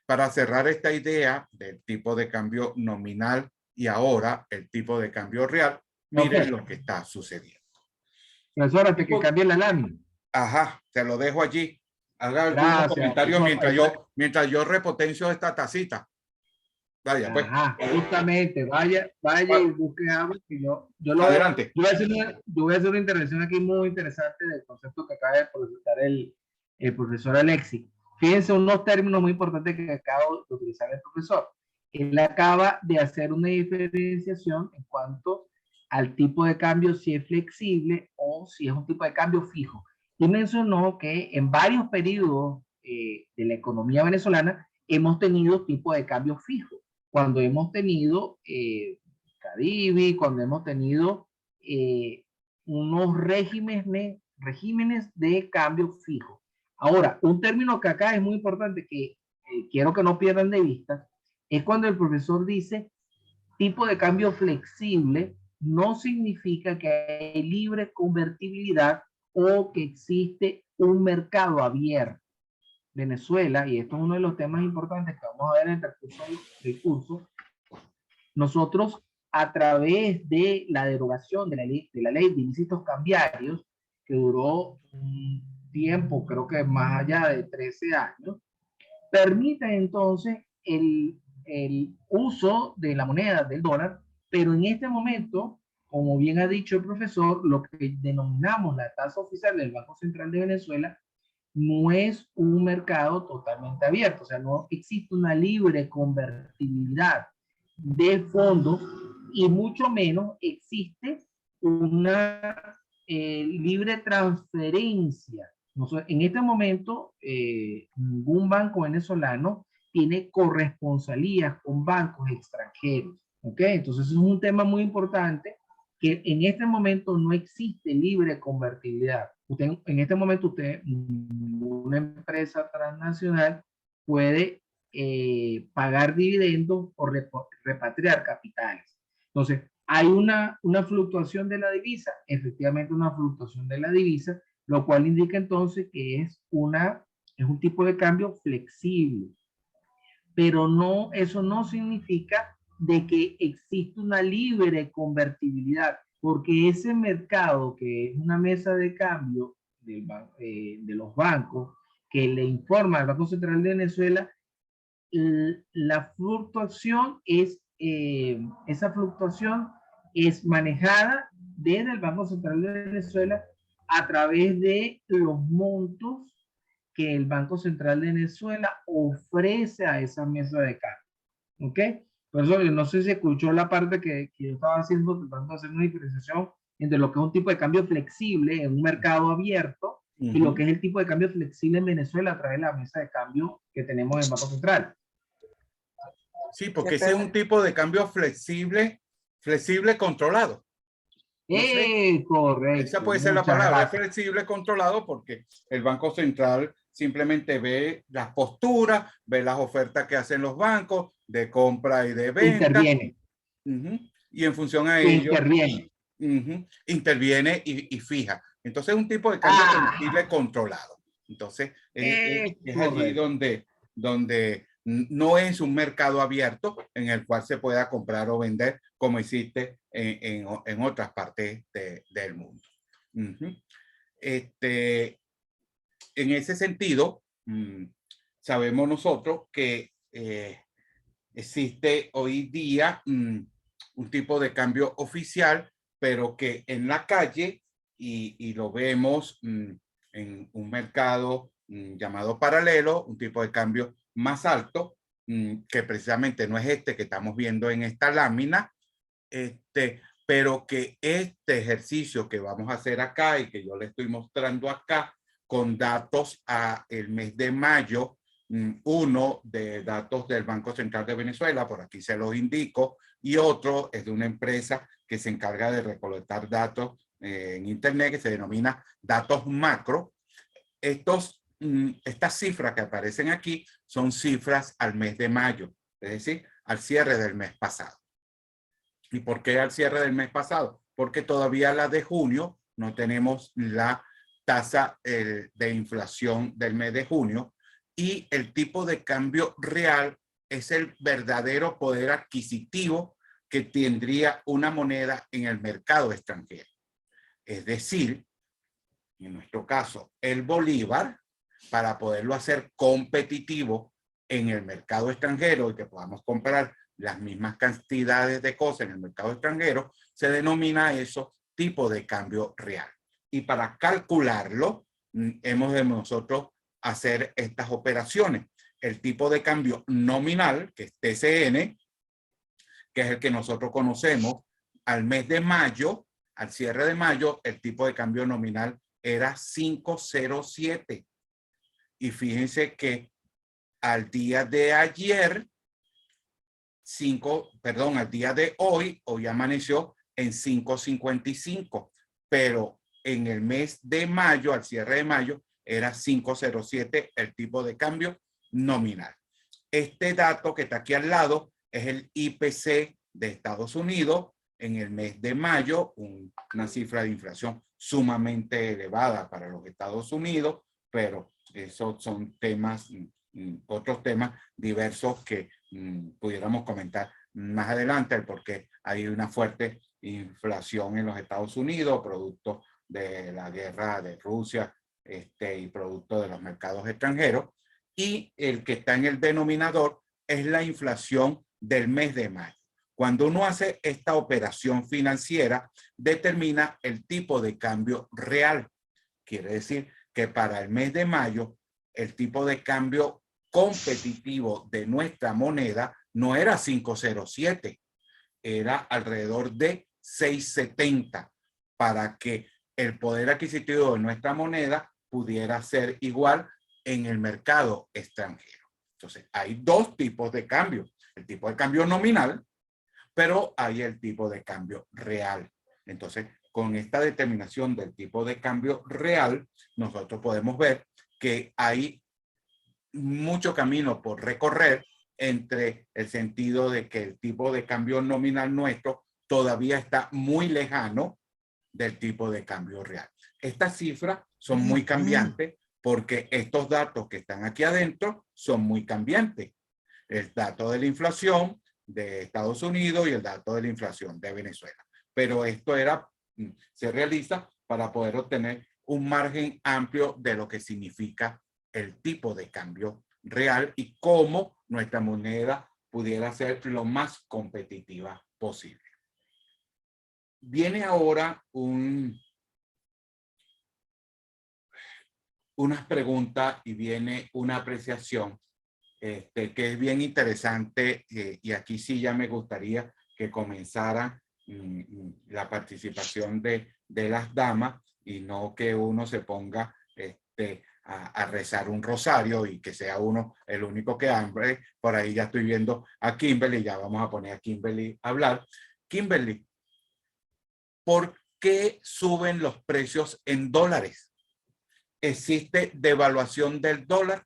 S1: Para cerrar esta idea del tipo de cambio nominal y ahora el tipo de cambio real, miren lo que está sucediendo.
S3: Profesor, antes que cambie la lámina.
S1: Ajá, te lo dejo allí. Haga algunos comentarios mientras yo repotencio esta tacita. Vaya, pues.
S3: Ajá, justamente, vaya y busque agua.
S1: Adelante.
S3: Yo voy a hacer una intervención aquí muy interesante del concepto que acaba de presentar el profesor Alexis. Fíjense unos términos muy importantes que acaba de utilizar el profesor. Él acaba de hacer una diferenciación en cuanto al tipo de cambio, si es flexible o si es un tipo de cambio fijo. Y mencionó que en varios periodos de la economía venezolana hemos tenido tipo de cambio fijo. Cuando hemos tenido Cadivi, cuando hemos tenido unos regímenes de cambio fijo. Ahora, un término que acá es muy importante que quiero que no pierdan de vista, es cuando el profesor dice tipo de cambio flexible, no significa que hay libre convertibilidad o que existe un mercado abierto. Venezuela, y esto es uno de los temas importantes que vamos a ver en el transcurso del curso, nosotros a través de la derogación de la ley de ilícitos cambiarios, que duró un tiempo, creo que más allá de 13 años, permite entonces el uso de la moneda del dólar, pero en este momento, como bien ha dicho el profesor, lo que denominamos la tasa oficial del Banco Central de Venezuela no es un mercado totalmente abierto, o sea, no existe una libre convertibilidad de fondos y mucho menos existe una libre transferencia. En este momento, ningún banco venezolano tiene corresponsalías con bancos extranjeros. ¿Ok? Entonces es un tema muy importante que en este momento no existe libre convertibilidad. Usted, en este momento, usted, una empresa transnacional, puede pagar dividendos o repatriar capitales. Entonces, hay una fluctuación de la divisa, efectivamente una fluctuación de la divisa, lo cual indica entonces que es un tipo de cambio flexible. Pero no, eso no significa de que existe una libre convertibilidad, porque ese mercado que es una mesa de cambio de los bancos que le informa al Banco Central de Venezuela, la fluctuación esa fluctuación es manejada desde el Banco Central de Venezuela a través de los montos que el Banco Central de Venezuela ofrece a esa mesa de cambio. ¿Ok? Por eso no sé si escuchó la parte que yo estaba haciendo, tratando de hacer una diferenciación entre lo que es un tipo de cambio flexible en un mercado abierto y lo que es el tipo de cambio flexible en Venezuela a través de la mesa de cambio que tenemos en el Banco Central.
S1: Sí, porque ese es un tipo de cambio flexible controlado. No sé,
S3: correcto.
S1: Esa puede ser la palabra, flexible controlado, porque el Banco Central simplemente ve las posturas, ve las ofertas que hacen los bancos de compra y de venta.
S3: Interviene.
S1: Y en función a ello, interviene y fija. Entonces es un tipo de cambio flexible controlado. Entonces es allí donde no es un mercado abierto en el cual se pueda comprar o vender como existe en otras partes del mundo. En ese sentido, sabemos nosotros que existe hoy día un tipo de cambio oficial, pero que en la calle, y lo vemos en un mercado llamado paralelo, un tipo de cambio más alto, que precisamente no es este que estamos viendo en esta lámina, pero que este ejercicio que vamos a hacer acá y que yo le estoy mostrando acá con datos a el mes de mayo Uno de datos del Banco Central de Venezuela, por aquí se los indico, y otro es de una empresa que se encarga de recolectar datos en Internet, que se denomina datos macro. Estas cifras que aparecen aquí son cifras al mes de mayo, es decir, al cierre del mes pasado. ¿Y por qué al cierre del mes pasado? Porque todavía la de junio no tenemos la tasa de inflación del mes de junio, y el tipo de cambio real es el verdadero poder adquisitivo que tendría una moneda en el mercado extranjero. Es decir, en nuestro caso, el bolívar, para poderlo hacer competitivo en el mercado extranjero y que podamos comprar las mismas cantidades de cosas en el mercado extranjero, se denomina eso tipo de cambio real. Y para calcularlo, hemos de nosotros hacer estas operaciones. El tipo de cambio nominal, que es TCN, que es el que nosotros conocemos, al mes de mayo, al cierre de mayo, el tipo de cambio nominal era 507. Y fíjense que al día de ayer, al día de hoy amaneció en 555, pero en el mes de mayo, al cierre de mayo, era 507 el tipo de cambio nominal. Este dato que está aquí al lado es el IPC de Estados Unidos en el mes de mayo, una cifra de inflación sumamente elevada para los Estados Unidos, pero esos son temas, otros temas diversos que pudiéramos comentar más adelante, porque hay una fuerte inflación en los Estados Unidos, producto de la guerra de Rusia y producto de los mercados extranjeros. Y el que está en el denominador es la inflación del mes de mayo. Cuando uno hace esta operación financiera, determina el tipo de cambio real. Quiere decir que para el mes de mayo, el tipo de cambio competitivo de nuestra moneda no era 507, era alrededor de 670, para que el poder adquisitivo de nuestra moneda pudiera ser igual en el mercado extranjero. Entonces, hay dos tipos de cambio. El tipo de cambio nominal, pero hay el tipo de cambio real. Entonces, con esta determinación del tipo de cambio real, nosotros podemos ver que hay mucho camino por recorrer entre el sentido de que el tipo de cambio nominal nuestro todavía está muy lejano del tipo de cambio real. Estas cifras son muy cambiantes porque estos datos que están aquí adentro son muy cambiantes. El dato de la inflación de Estados Unidos y el dato de la inflación de Venezuela. Pero esto se realiza para poder obtener un margen amplio de lo que significa el tipo de cambio real y cómo nuestra moneda pudiera ser lo más competitiva posible. Viene ahora unas preguntas y viene una apreciación que es bien interesante, y aquí sí ya me gustaría que comenzara la participación de las damas y no que uno se ponga a rezar un rosario y que sea uno el único que hambre. Por ahí ya estoy viendo a Kimberly, ya vamos a poner a Kimberly a hablar. Kimberly, ¿por qué suben los precios en dólares? ¿Existe devaluación del dólar?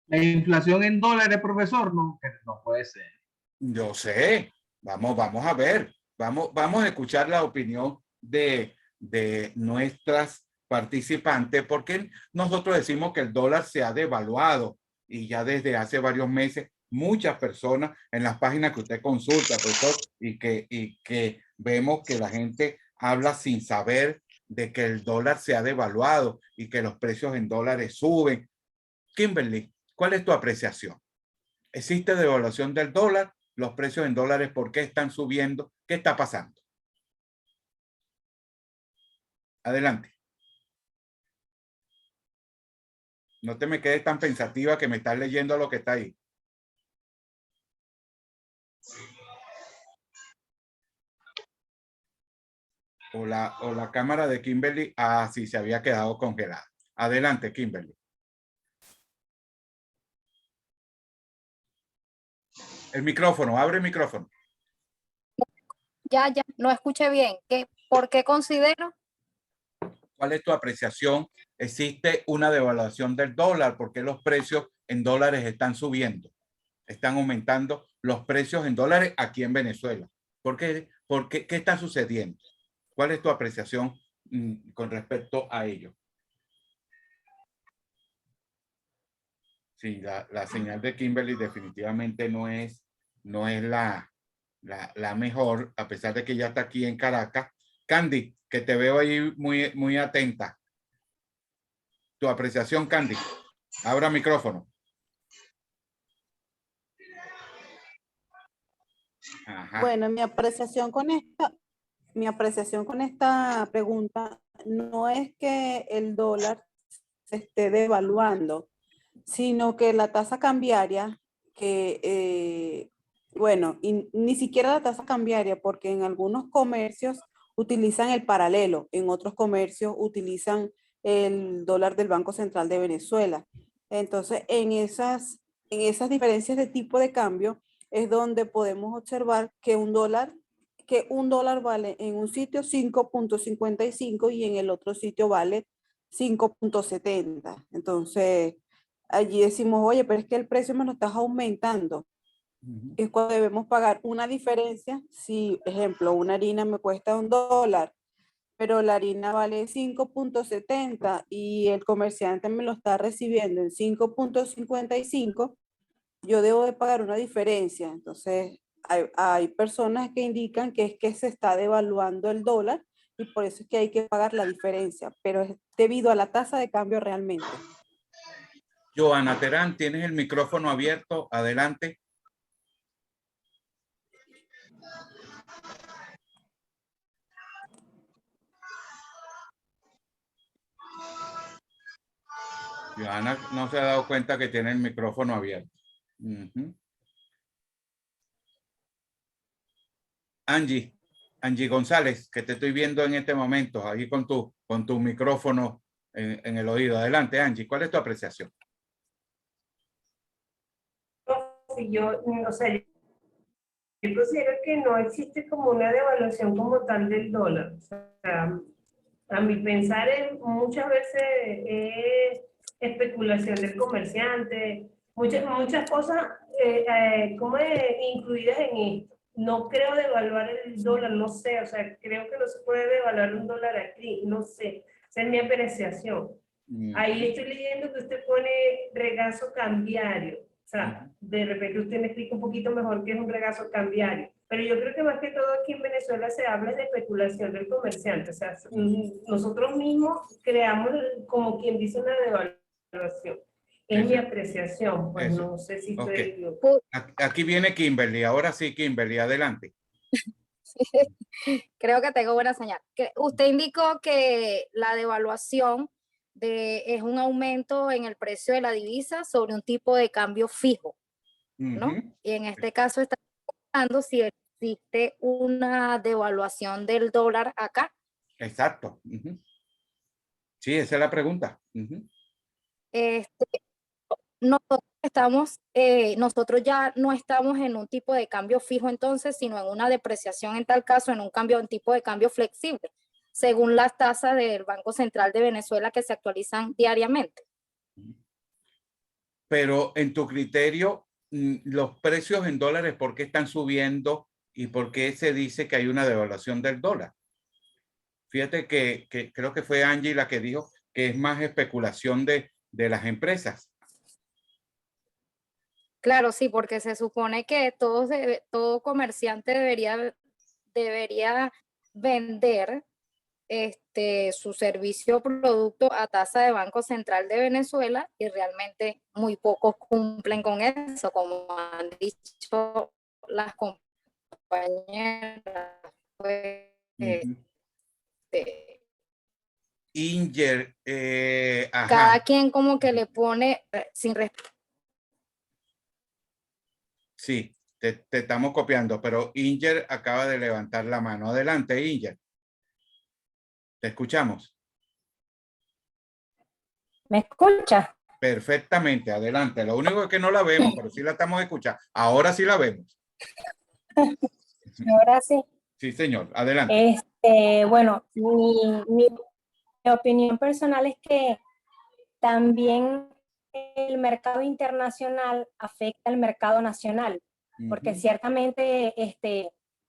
S3: La inflación en dólares, profesor, no puede ser.
S1: Yo sé, vamos a ver, vamos a escuchar la opinión de nuestras participantes, porque nosotros decimos que el dólar se ha devaluado y ya desde hace varios meses muchas personas en las páginas que usted consulta, profesor, y que vemos que la gente habla sin saber de que el dólar se ha devaluado y que los precios en dólares suben. Kimberly, ¿cuál es tu apreciación? ¿Existe devaluación del dólar? ¿Los precios en dólares por qué están subiendo? ¿Qué está pasando? Adelante. No te me quedes tan pensativa que me estás leyendo lo que está ahí. O la cámara de Kimberly, sí, se había quedado congelada. Adelante, Kimberly. El micrófono, abre el micrófono.
S2: Ya, no escuché bien. ¿Por qué considero?
S1: ¿Cuál es tu apreciación? ¿Existe una devaluación del dólar? ¿Por qué los precios en dólares están subiendo? Están aumentando los precios en dólares aquí en Venezuela. ¿Por qué? ¿Qué está sucediendo? ¿Cuál es tu apreciación con respecto a ello? Sí, la señal de Kimberly definitivamente no es la mejor, a pesar de que ya está aquí en Caracas. Candy, que te veo ahí muy atenta. Tu apreciación, Candy. Abra micrófono. Ajá.
S4: Bueno, mi apreciación con esta pregunta no es que el dólar se esté devaluando, sino que la tasa cambiaria, bueno, y ni siquiera la tasa cambiaria, porque en algunos comercios utilizan el paralelo, en otros comercios utilizan el dólar del Banco Central de Venezuela. Entonces, en esas diferencias de tipo de cambio es donde podemos observar que un dólar vale en un sitio 5.55 y en el otro sitio vale 5.70. Entonces, allí decimos, oye, pero es que el precio me lo estás aumentando. Es cuando debemos pagar una diferencia. Si, ejemplo, una harina me cuesta $1, pero la harina vale 5.70 y el comerciante me lo está recibiendo en 5.55, yo debo de pagar una diferencia. Entonces, hay personas que indican que es que se está devaluando el dólar y por eso es que hay que pagar la diferencia, pero es debido a la tasa de cambio realmente.
S1: Joana Terán, tienes el micrófono abierto. Adelante. Joana no se ha dado cuenta que tiene el micrófono abierto. Angie González, que te estoy viendo en este momento, ahí con tu micrófono en el oído. Adelante, Angie, ¿cuál es tu apreciación?
S5: Yo considero que no existe como una devaluación como tal del dólar. O sea, a mi pensar, muchas veces es especulación del comerciante, muchas cosas como incluidas en esto. No creo devaluar el dólar, no sé, o sea, creo que no se puede devaluar un dólar aquí, no sé, esa es mi apreciación. Ahí estoy leyendo que usted pone regazo cambiario. O sea, de repente usted me explica un poquito mejor qué es un regazo cambiario. Pero yo creo que más que todo aquí en Venezuela se habla de especulación del comerciante. O sea, nosotros mismos creamos como quien dice una devaluación. Es mi apreciación, pues no sé si estoy equivocado.
S1: Aquí viene Kimberly. Ahora sí, Kimberly, adelante.
S2: Creo que tengo buena señal. Usted indicó que la devaluación es un aumento en el precio de la divisa sobre un tipo de cambio fijo, ¿no? Y en este caso está preguntando si existe una devaluación del dólar acá.
S1: Exacto. Sí, esa es la pregunta.
S2: Nosotros ya no estamos en un tipo de cambio fijo entonces, sino en una depreciación en tal caso, en un tipo de cambio flexible, según las tasas del Banco Central de Venezuela que se actualizan diariamente.
S1: Pero en tu criterio, los precios en dólares, ¿por qué están subiendo y por qué se dice que hay una devaluación del dólar? Fíjate que creo que fue Angie la que dijo que es más especulación de las empresas.
S2: Claro, sí, porque se supone que todo comerciante debería vender su servicio o producto a tasa de Banco Central de Venezuela y realmente muy pocos cumplen con eso, como han dicho las compañeras.
S1: Inger,
S2: cada quien como que le pone sin respeto.
S1: Sí, te estamos copiando, pero Inger acaba de levantar la mano. Adelante, Inger. Te escuchamos.
S6: ¿Me escucha?
S1: Perfectamente, adelante. Lo único es que no la vemos, pero sí la estamos escuchando. Ahora sí la vemos.
S2: Ahora sí.
S1: Sí, señor, adelante.
S2: Bueno, mi opinión personal es que también el mercado internacional afecta al mercado nacional, porque ciertamente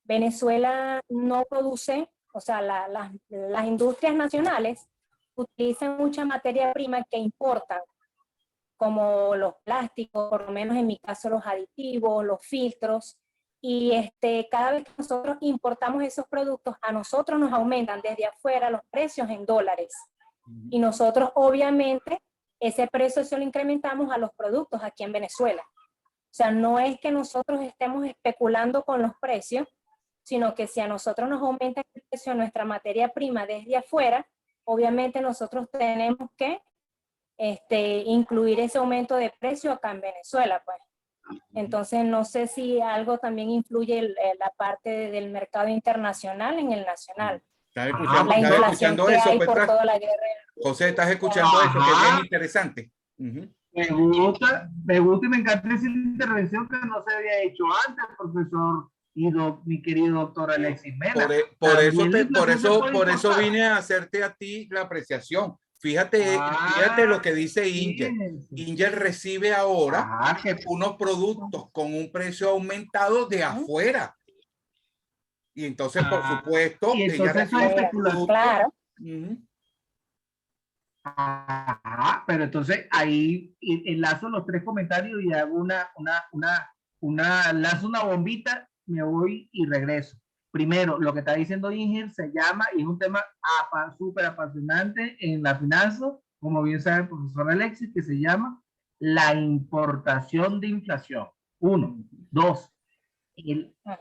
S2: Venezuela no produce, o sea, las industrias nacionales utilizan mucha materia prima que importan, como los plásticos, por lo menos en mi caso los aditivos, los filtros, y cada vez que nosotros importamos esos productos, a nosotros nos aumentan desde afuera los precios en dólares. Y nosotros obviamente ese precio se lo incrementamos a los productos aquí en Venezuela. O sea, no es que nosotros estemos especulando con los precios, sino que si a nosotros nos aumenta el precio de nuestra materia prima desde afuera, obviamente nosotros tenemos que incluir ese aumento de precio acá en Venezuela, pues. Entonces, no sé si algo también influye la parte del mercado internacional en el nacional.
S1: ¿Estás escuchando eso, Petra? José, ¿estás escuchando eso? Que es bien interesante.
S3: Me gusta y me encanta esa intervención que no se había hecho antes, profesor y mi querido doctor Alexis Mena.
S1: Por eso vine a hacerte a ti la apreciación. Fíjate lo que dice Inger. Inger recibe ahora unos productos con un precio aumentado de afuera. Y entonces, por supuesto,
S3: y entonces
S1: ella
S3: eso es especulación. Claro. Pero entonces ahí enlazo los tres comentarios y hago lanzo una bombita, me voy y regreso. Primero, lo que está diciendo Inger se llama, y es un tema súper apasionante en la finanza, como bien sabe el profesor Alexis, que se llama la importación de inflación. 1. 2.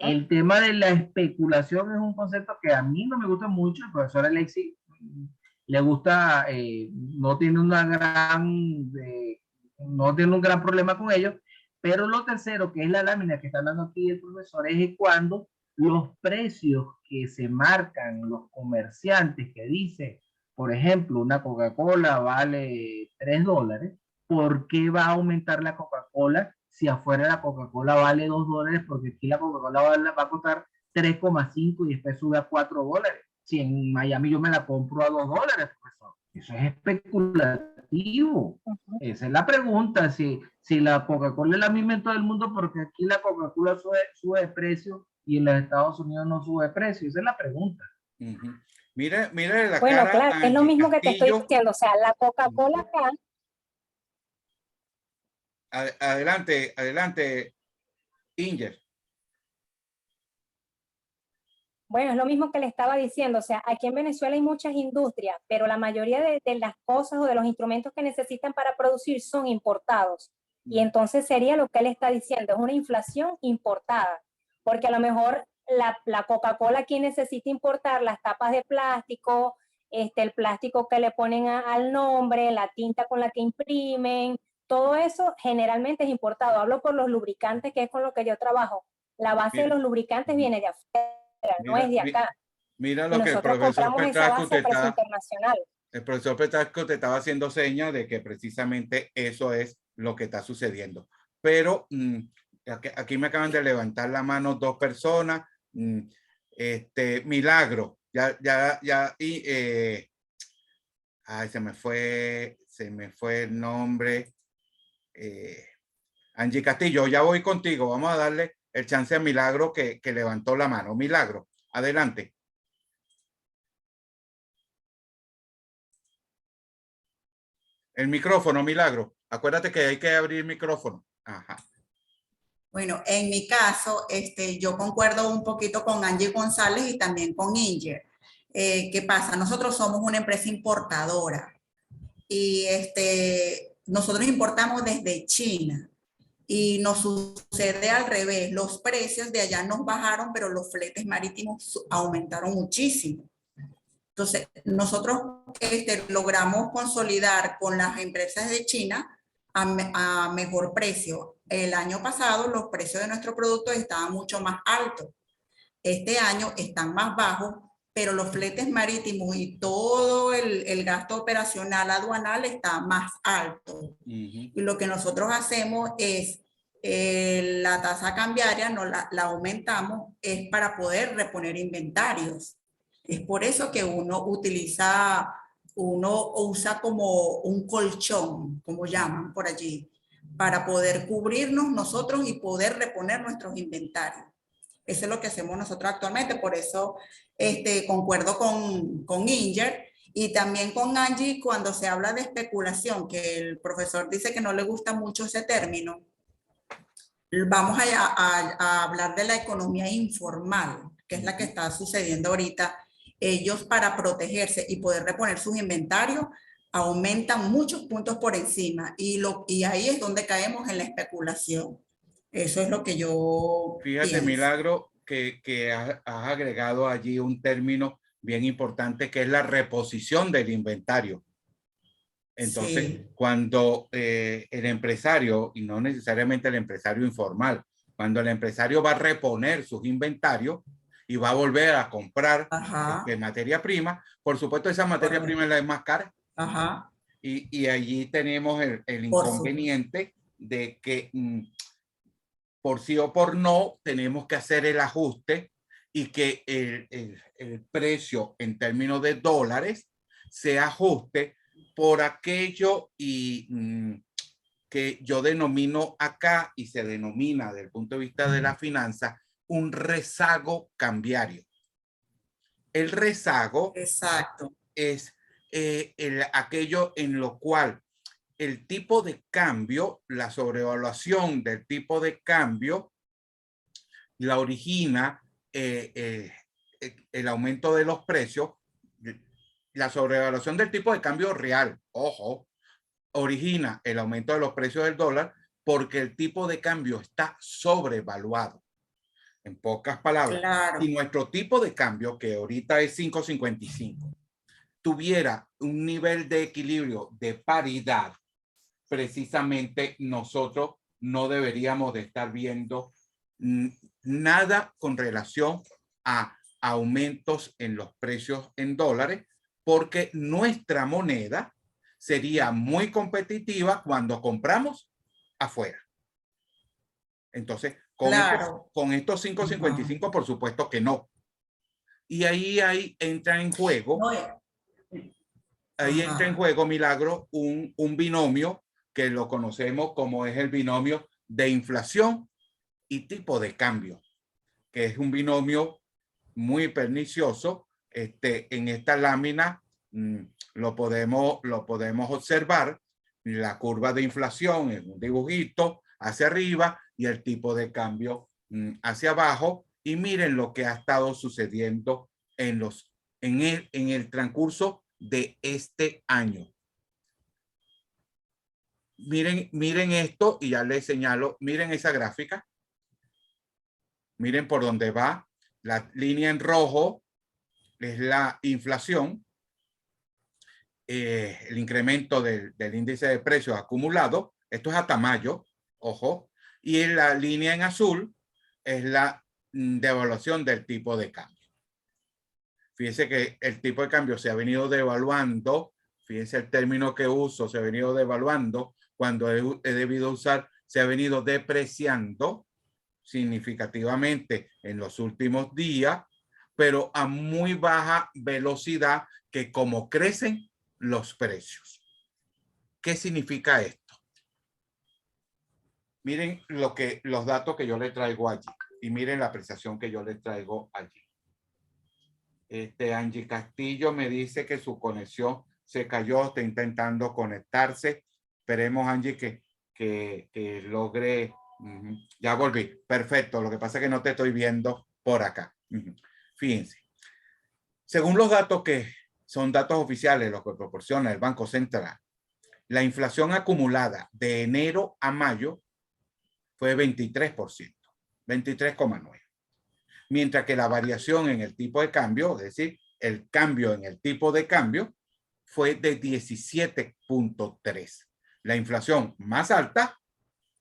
S3: El tema de la especulación es un concepto que a mí no me gusta mucho. El profesor Alexis le gusta, no tiene un gran problema con ello. Pero lo tercero, que es la lámina que está hablando aquí el profesor, es cuando los precios que se marcan los comerciantes, que dice, por ejemplo, una Coca-Cola vale $3, ¿por qué va a aumentar la Coca-Cola si afuera la Coca-Cola vale $2? Porque aquí la Coca-Cola va a costar 3,5 y después sube a $4. Si en Miami yo me la compro a $2, profesor. Eso es especulativo. Esa es la pregunta. Si la Coca-Cola es la misma en todo el mundo, porque aquí la Coca-Cola sube de precio y en los Estados Unidos no sube de precio. Esa es la pregunta.
S1: Mira la
S2: bueno,
S1: cara.
S2: Claro, es lo mismo que te estoy diciendo. O sea, la Coca-Cola acá.
S1: Adelante, Inger.
S2: Bueno, es lo mismo que le estaba diciendo, o sea, aquí en Venezuela hay muchas industrias, pero la mayoría de las cosas o de los instrumentos que necesitan para producir son importados. Y entonces sería lo que él está diciendo, es una inflación importada, porque a lo mejor la Coca-Cola aquí necesita importar las tapas de plástico, el plástico que le ponen al nombre, la tinta con la que imprimen, todo eso generalmente es importado. Hablo por los lubricantes, que es con lo que yo trabajo. La base de los lubricantes viene de afuera. No es de acá.
S1: Mira lo que el profesor Petrasco te estaba haciendo señas de que precisamente eso es lo que está sucediendo. Pero aquí me acaban de levantar la mano 2 personas. Milagro, se me fue el nombre. Angie Castillo, ya voy contigo. Vamos a darle el chance a Milagro que levantó la mano. Milagro, adelante. El micrófono, Milagro. Acuérdate que hay que abrir el micrófono. Ajá.
S6: Bueno, en mi caso, yo concuerdo un poquito con Angie González y también con Inger. ¿Qué pasa? Nosotros somos una empresa importadora y nosotros importamos desde China. Y nos sucede al revés, los precios de allá nos bajaron, pero los fletes marítimos aumentaron muchísimo. Entonces, nosotros logramos consolidar con las empresas de China a mejor precio. El año pasado los precios de nuestros productos estaban mucho más altos. Este año están más bajos, pero los fletes marítimos y todo el gasto operacional aduanal está más alto. Y lo que nosotros hacemos es, la tasa cambiaria no la aumentamos, es para poder reponer inventarios. Es por eso que uno usa como un colchón, como llaman por allí, para poder cubrirnos nosotros y poder reponer nuestros inventarios. Eso es lo que hacemos nosotros actualmente, por eso concuerdo con Inger y también con Angie cuando se habla de especulación, que el profesor dice que no le gusta mucho ese término. Vamos a hablar de la economía informal, que es la que está sucediendo ahorita. Ellos, para protegerse y poder reponer sus inventarios, aumentan muchos puntos por encima y ahí es donde caemos en la especulación. Eso es lo que yo
S1: Fíjate,
S6: pienso.
S1: Milagro, que has agregado allí un término bien importante que es la reposición del inventario. Entonces,
S6: Sí.
S1: cuando el empresario, y no necesariamente el empresario informal, cuando el empresario va a reponer sus inventarios y va a volver a comprar materia prima, por supuesto esa materia prima es la más cara.
S6: Ajá.
S1: Y allí tenemos el inconveniente de que por sí o por no tenemos que hacer el ajuste y que el precio en términos de dólares se ajuste por aquello que yo denomino acá y se denomina desde el punto de vista de la finanza un rezago cambiario. El rezago es aquello en lo cual el tipo de cambio, la sobrevaluación del tipo de cambio, la origina el aumento de los precios, la sobrevaluación del tipo de cambio real, ojo, origina el aumento de los precios del dólar porque el tipo de cambio está sobrevaluado. En pocas palabras, si nuestro tipo de cambio, que ahorita es 5.55, tuviera un nivel de equilibrio de paridad, precisamente nosotros no deberíamos de estar viendo nada con relación a aumentos en los precios en dólares, porque nuestra moneda sería muy competitiva cuando compramos afuera. Entonces, con estos 5.55, por supuesto que no. Y ahí entra en juego, entra en juego, Milagro, un binomio que lo conocemos como es el binomio de inflación y tipo de cambio, que es un binomio muy pernicioso. En esta lámina lo podemos observar. La curva de inflación es un dibujito hacia arriba y el tipo de cambio hacia abajo. Y miren lo que ha estado sucediendo en el transcurso de este año. Miren esto y ya les señalo, miren esa gráfica. Miren por dónde va. La línea en rojo es la inflación, el incremento del índice de precios acumulado. Esto es hasta mayo, ojo. Y en la línea en azul es la devaluación del tipo de cambio. Fíjense que el tipo de cambio se ha venido devaluando. Fíjense el término que uso, se ha venido devaluando. Cuando he debido usar, se ha venido depreciando significativamente en los últimos días, pero a muy baja velocidad que como crecen los precios. ¿Qué significa esto? Miren los datos que yo les traigo allí y miren la apreciación que yo les traigo allí. Angie Castillo me dice que su conexión se cayó, está intentando conectarse. Esperemos, Angie, que logre. Ya volví. Perfecto. Lo que pasa es que no te estoy viendo por acá. Fíjense. Según los datos que son datos oficiales, los que proporciona el Banco Central, la inflación acumulada de enero a mayo fue 23%, 23,9%. Mientras que la variación en el tipo de cambio, es decir, el cambio en el tipo de cambio, fue de 17,3%. La inflación más alta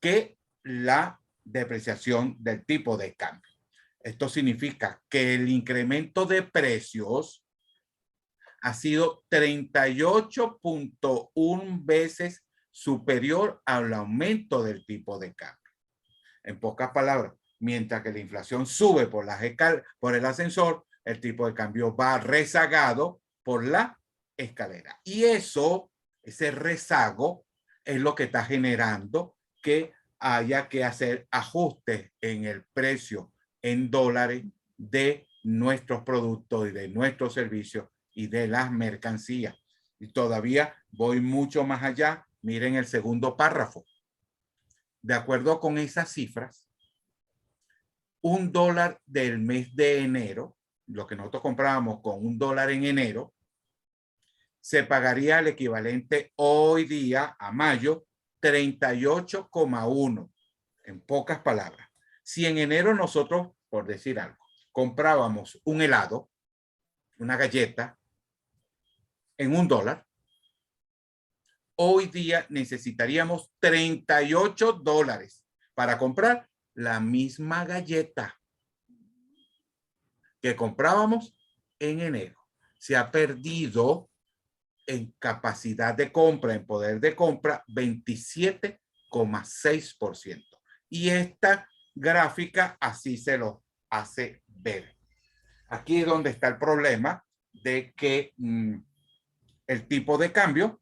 S1: que la depreciación del tipo de cambio. Esto significa que el incremento de precios ha sido 38.1 veces superior al aumento del tipo de cambio. En pocas palabras, mientras que la inflación sube por el ascensor, el tipo de cambio va rezagado por la escalera. Y ese rezago es lo que está generando que haya que hacer ajustes en el precio en dólares de nuestros productos y de nuestros servicios y de las mercancías. Y todavía voy mucho más allá. Miren el segundo párrafo. De acuerdo con esas cifras, $1 del mes de enero, lo que nosotros comprábamos con $1 en enero, se pagaría el equivalente hoy día a mayo 38,1. En pocas palabras, si en enero nosotros, por decir algo, comprábamos un helado, una galleta, en $1, hoy día necesitaríamos $38 para comprar la misma galleta que comprábamos en enero. Se ha perdido en capacidad de compra, en poder de compra, 27,6%. Y esta gráfica así se lo hace ver. Aquí es donde está el problema de que el tipo de cambio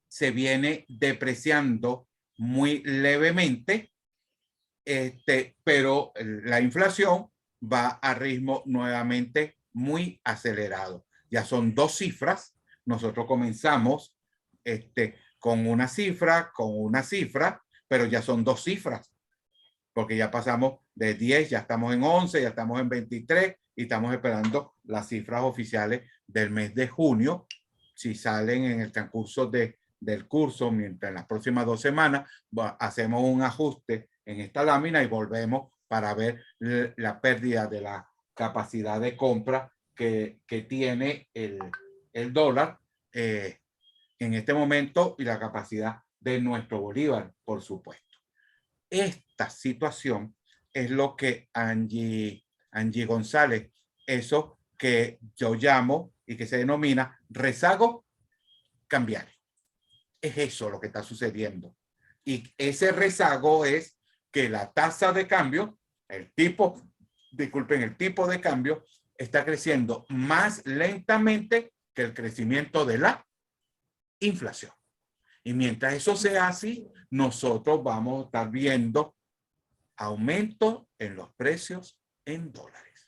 S1: se viene depreciando muy levemente, pero la inflación va a ritmo nuevamente muy acelerado. Ya son 2 cifras. Nosotros comenzamos con una cifra, pero ya son 2 cifras, porque ya pasamos de 10, ya estamos en 11, ya estamos en 23 y estamos esperando las cifras oficiales del mes de junio. Si salen en el transcurso del curso, mientras en las próximas 2 semanas hacemos un ajuste en esta lámina y volvemos para ver la pérdida de la capacidad de compra que tiene el dólar en este momento y la capacidad de nuestro bolívar, por supuesto. Esta situación es lo que Angie González, eso que yo llamo y que se denomina rezago cambiario. Es eso lo que está sucediendo. Y ese rezago es que la tasa de cambio, el tipo de cambio está creciendo más lentamente que el crecimiento de la inflación. Y mientras eso sea así, nosotros vamos a estar viendo aumento en los precios en dólares.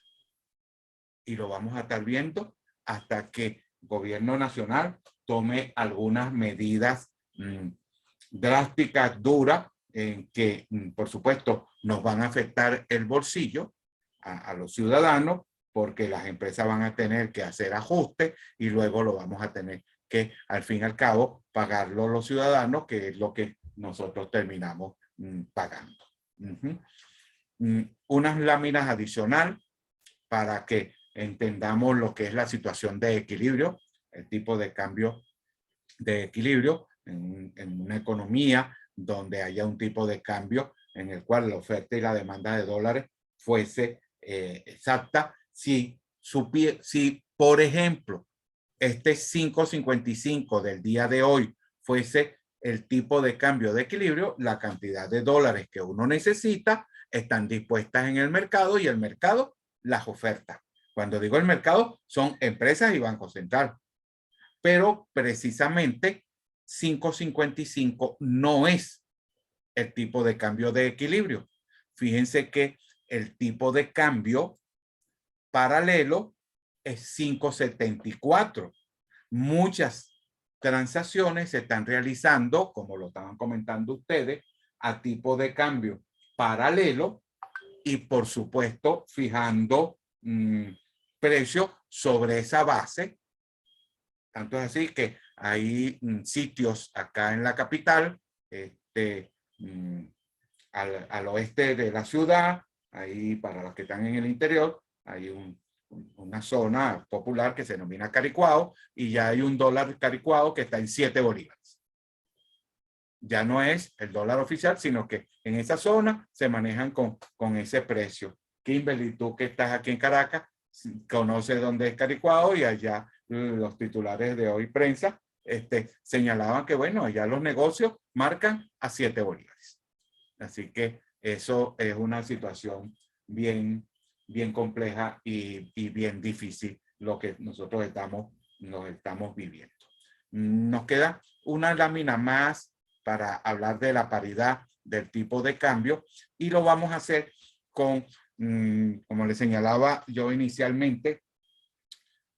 S1: Y lo vamos a estar viendo hasta que el gobierno nacional tome algunas medidas drásticas, duras, en que, por supuesto, nos van a afectar el bolsillo a los ciudadanos, porque las empresas van a tener que hacer ajustes y luego lo vamos a tener que, al fin y al cabo, pagarlo los ciudadanos, que es lo que nosotros terminamos pagando. Unas láminas adicional para que entendamos lo que es la situación de equilibrio, el tipo de cambio de equilibrio en una economía donde haya un tipo de cambio en el cual la oferta y la demanda de dólares fuese exacta. Si, por ejemplo, este 5.55 del día de hoy fuese el tipo de cambio de equilibrio, la cantidad de dólares que uno necesita están dispuestas en el mercado y el mercado las oferta. Cuando digo el mercado, son empresas y Banco Central. Pero precisamente 5.55 no es el tipo de cambio de equilibrio. Fíjense que el tipo de cambio paralelo es 5.74. Muchas transacciones se están realizando, como lo estaban comentando ustedes, a tipo de cambio paralelo y, por supuesto, fijando precios sobre esa base. Tanto es así que hay sitios acá en la capital, al oeste de la ciudad, ahí para los que están en el interior, hay una zona popular que se denomina Caricuao y ya hay un dólar Caricuao que está en 7 bolívares. Ya no es el dólar oficial, sino que en esa zona se manejan con ese precio. Kimberly, tú que estás aquí en Caracas, conoces dónde es Caricuao y allá los titulares de Hoy Prensa señalaban que, bueno, allá los negocios marcan a 7 bolívares. Así que eso es una situación bien compleja y bien difícil lo que nosotros estamos viviendo. Nos queda una lámina más para hablar de la paridad del tipo de cambio y lo vamos a hacer con, como le señalaba yo inicialmente,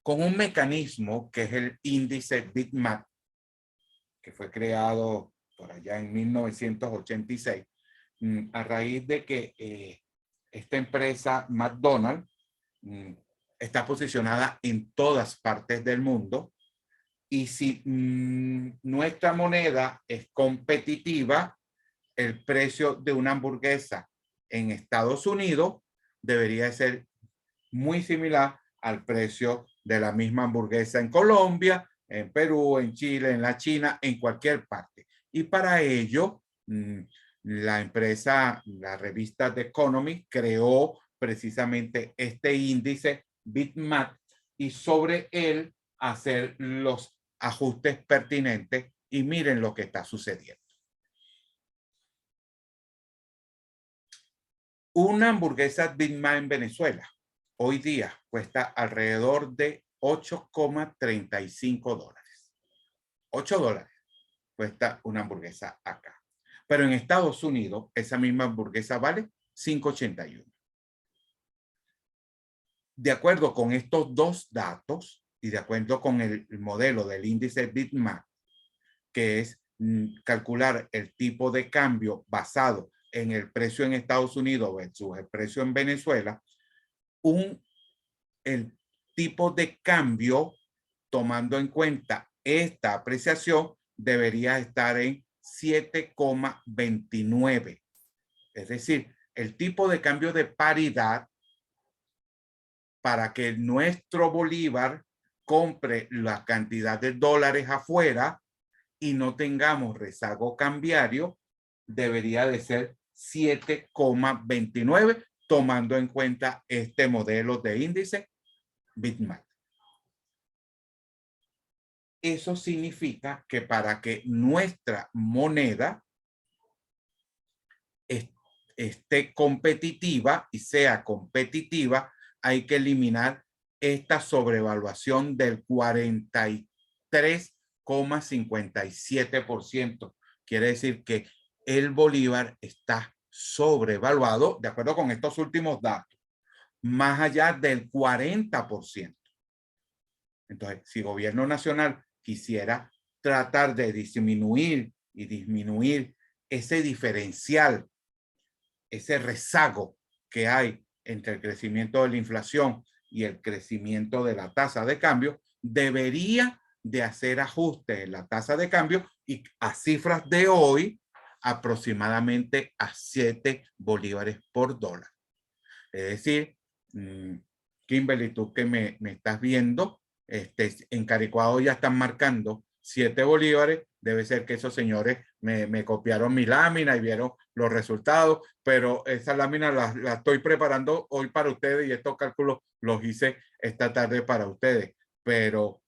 S1: con un mecanismo que es el índice BitMAP, que fue creado por allá en 1986, a raíz de que esta empresa McDonald's está posicionada en todas partes del mundo y si nuestra moneda es competitiva, el precio de una hamburguesa en Estados Unidos debería ser muy similar al precio de la misma hamburguesa en Colombia, en Perú, en Chile, en la China, en cualquier parte. Y para ello, la empresa, la revista The Economist creó precisamente este índice BitMAP y sobre él hacer los ajustes pertinentes y miren lo que está sucediendo. Una hamburguesa BitMAP en Venezuela hoy día cuesta alrededor de $8,35. $8 cuesta una hamburguesa acá. Pero en Estados Unidos, esa misma hamburguesa vale $5.81. De acuerdo con estos dos datos y de acuerdo con el modelo del índice BitMAP, que es calcular el tipo de cambio basado en el precio en Estados Unidos versus el precio en Venezuela, el tipo de cambio, tomando en cuenta esta apreciación, debería estar en 7,29. Es decir, el tipo de cambio de paridad para que nuestro bolívar compre la cantidad de dólares afuera y no tengamos rezago cambiario, debería de ser 7,29, tomando en cuenta este modelo de índice BitMAP. Eso significa que para que nuestra moneda esté competitiva y sea competitiva, hay que eliminar esta sobrevaluación del 43,57%. Quiere decir que el bolívar está sobrevaluado, de acuerdo con estos últimos datos, más allá del 40%. Entonces, si el gobierno nacional quisiera tratar de disminuir ese diferencial, ese rezago que hay entre el crecimiento de la inflación y el crecimiento de la tasa de cambio, debería de hacer ajustes en la tasa de cambio y a cifras de hoy aproximadamente a 7 bolívares por dólar. Es decir, Kimberly, tú que me estás viendo, en Caricuao ya están marcando 7 bolívares. Debe ser que esos señores me copiaron mi lámina y vieron los resultados, pero esa lámina la estoy preparando hoy para ustedes y estos cálculos los hice esta tarde para ustedes. Pero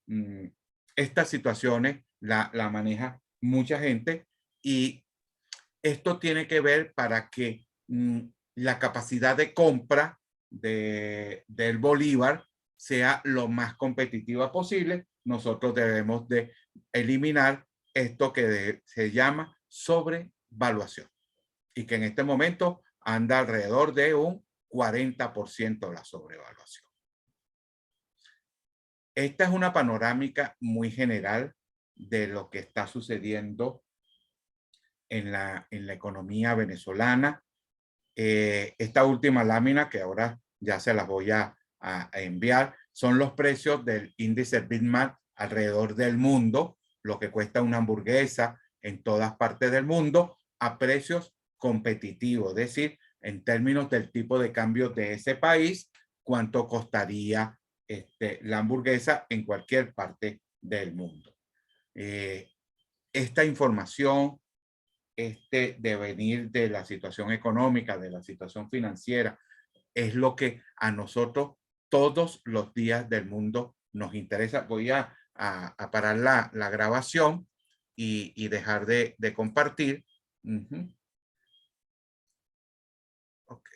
S1: estas situaciones la maneja mucha gente y esto tiene que ver para que la capacidad de compra del bolívar sea lo más competitiva posible. Nosotros debemos de eliminar esto que se llama sobrevaluación y que en este momento anda alrededor de un 40% la sobrevaluación. Esta es una panorámica muy general de lo que está sucediendo en la economía venezolana. Esta última lámina que ahora ya se las voy a enviar son los precios del índice BitMAP alrededor del mundo, lo que cuesta una hamburguesa en todas partes del mundo a precios competitivos, es decir, en términos del tipo de cambio de ese país, cuánto costaría la hamburguesa en cualquier parte del mundo. Esta información, devenir de la situación económica, de la situación financiera, es lo que a nosotros todos los días del mundo nos interesa. Voy a parar la grabación y dejar de compartir. Ok.